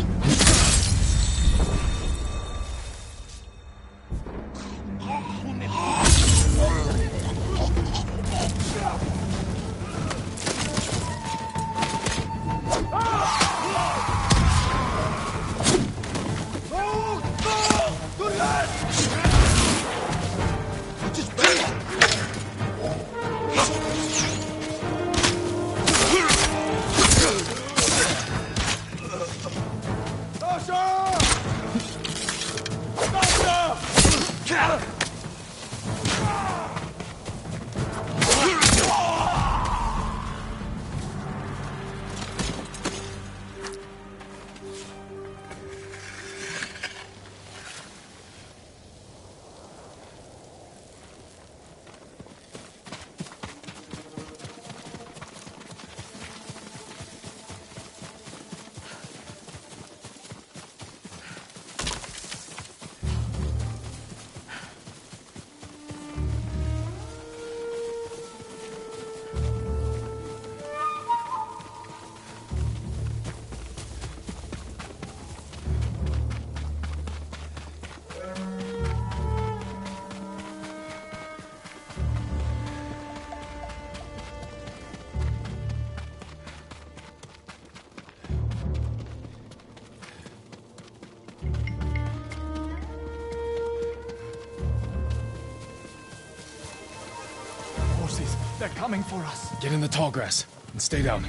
P: Horses, they're coming for us.
A: Get in the tall grass and stay down.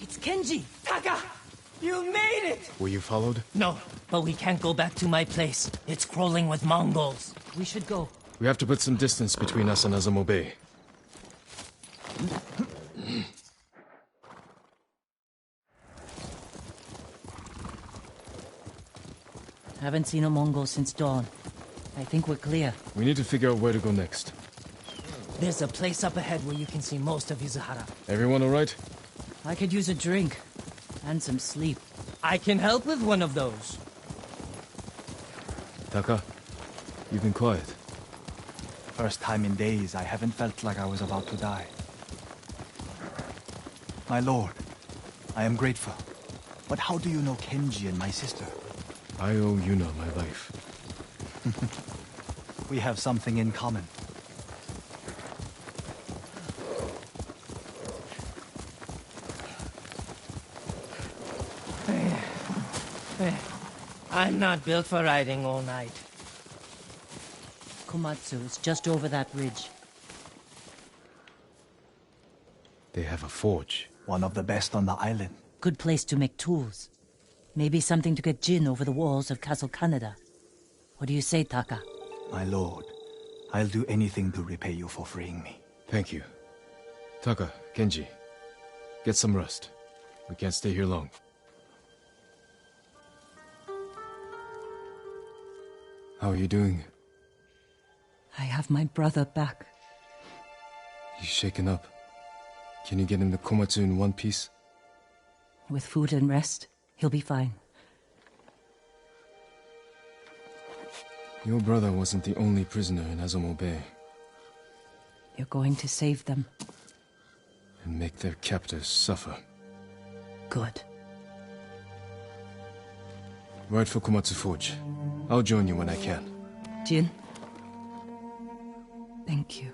S: It's Kenji! Taka! You made it!
A: Were you followed?
S: No, but we can't go back to my place. It's crawling with Mongols. We should go.
A: We have to put some distance between us and Azamo Bay.
S: Haven't seen a Mongol since dawn. I think we're clear.
A: We need to figure out where to go next.
S: There's a place up ahead where you can see most of Izuhara.
A: Everyone all right?
S: I could use a drink. And some sleep. I can help with one of those.
A: Taka, you've been quiet.
D: First time in days, I haven't felt like I was about to die. My lord, I am grateful. But how do you know Kenji and my sister?
A: I owe Yuna my life.
D: We have something in common.
S: I'm not built for riding all night.
T: Komatsu is just over that ridge.
A: They have a forge.
D: One of the best on the island.
T: Good place to make tools. Maybe something to get Jin over the walls of Castle Kaneda. What do you say, Taka?
D: My lord, I'll do anything to repay you for freeing me.
A: Thank you. Taka, Kenji, get some rest. We can't stay here long. How are you doing?
T: I have my brother back.
A: He's shaken up. Can you get him to Komatsu in one piece?
T: With food and rest, he'll be fine.
A: Your brother wasn't the only prisoner in Azamo Bay.
T: You're going to save them.
A: And make their captors suffer.
T: Good.
A: Ride for Komatsu Forge. I'll join you when I can.
T: Jin? Thank you.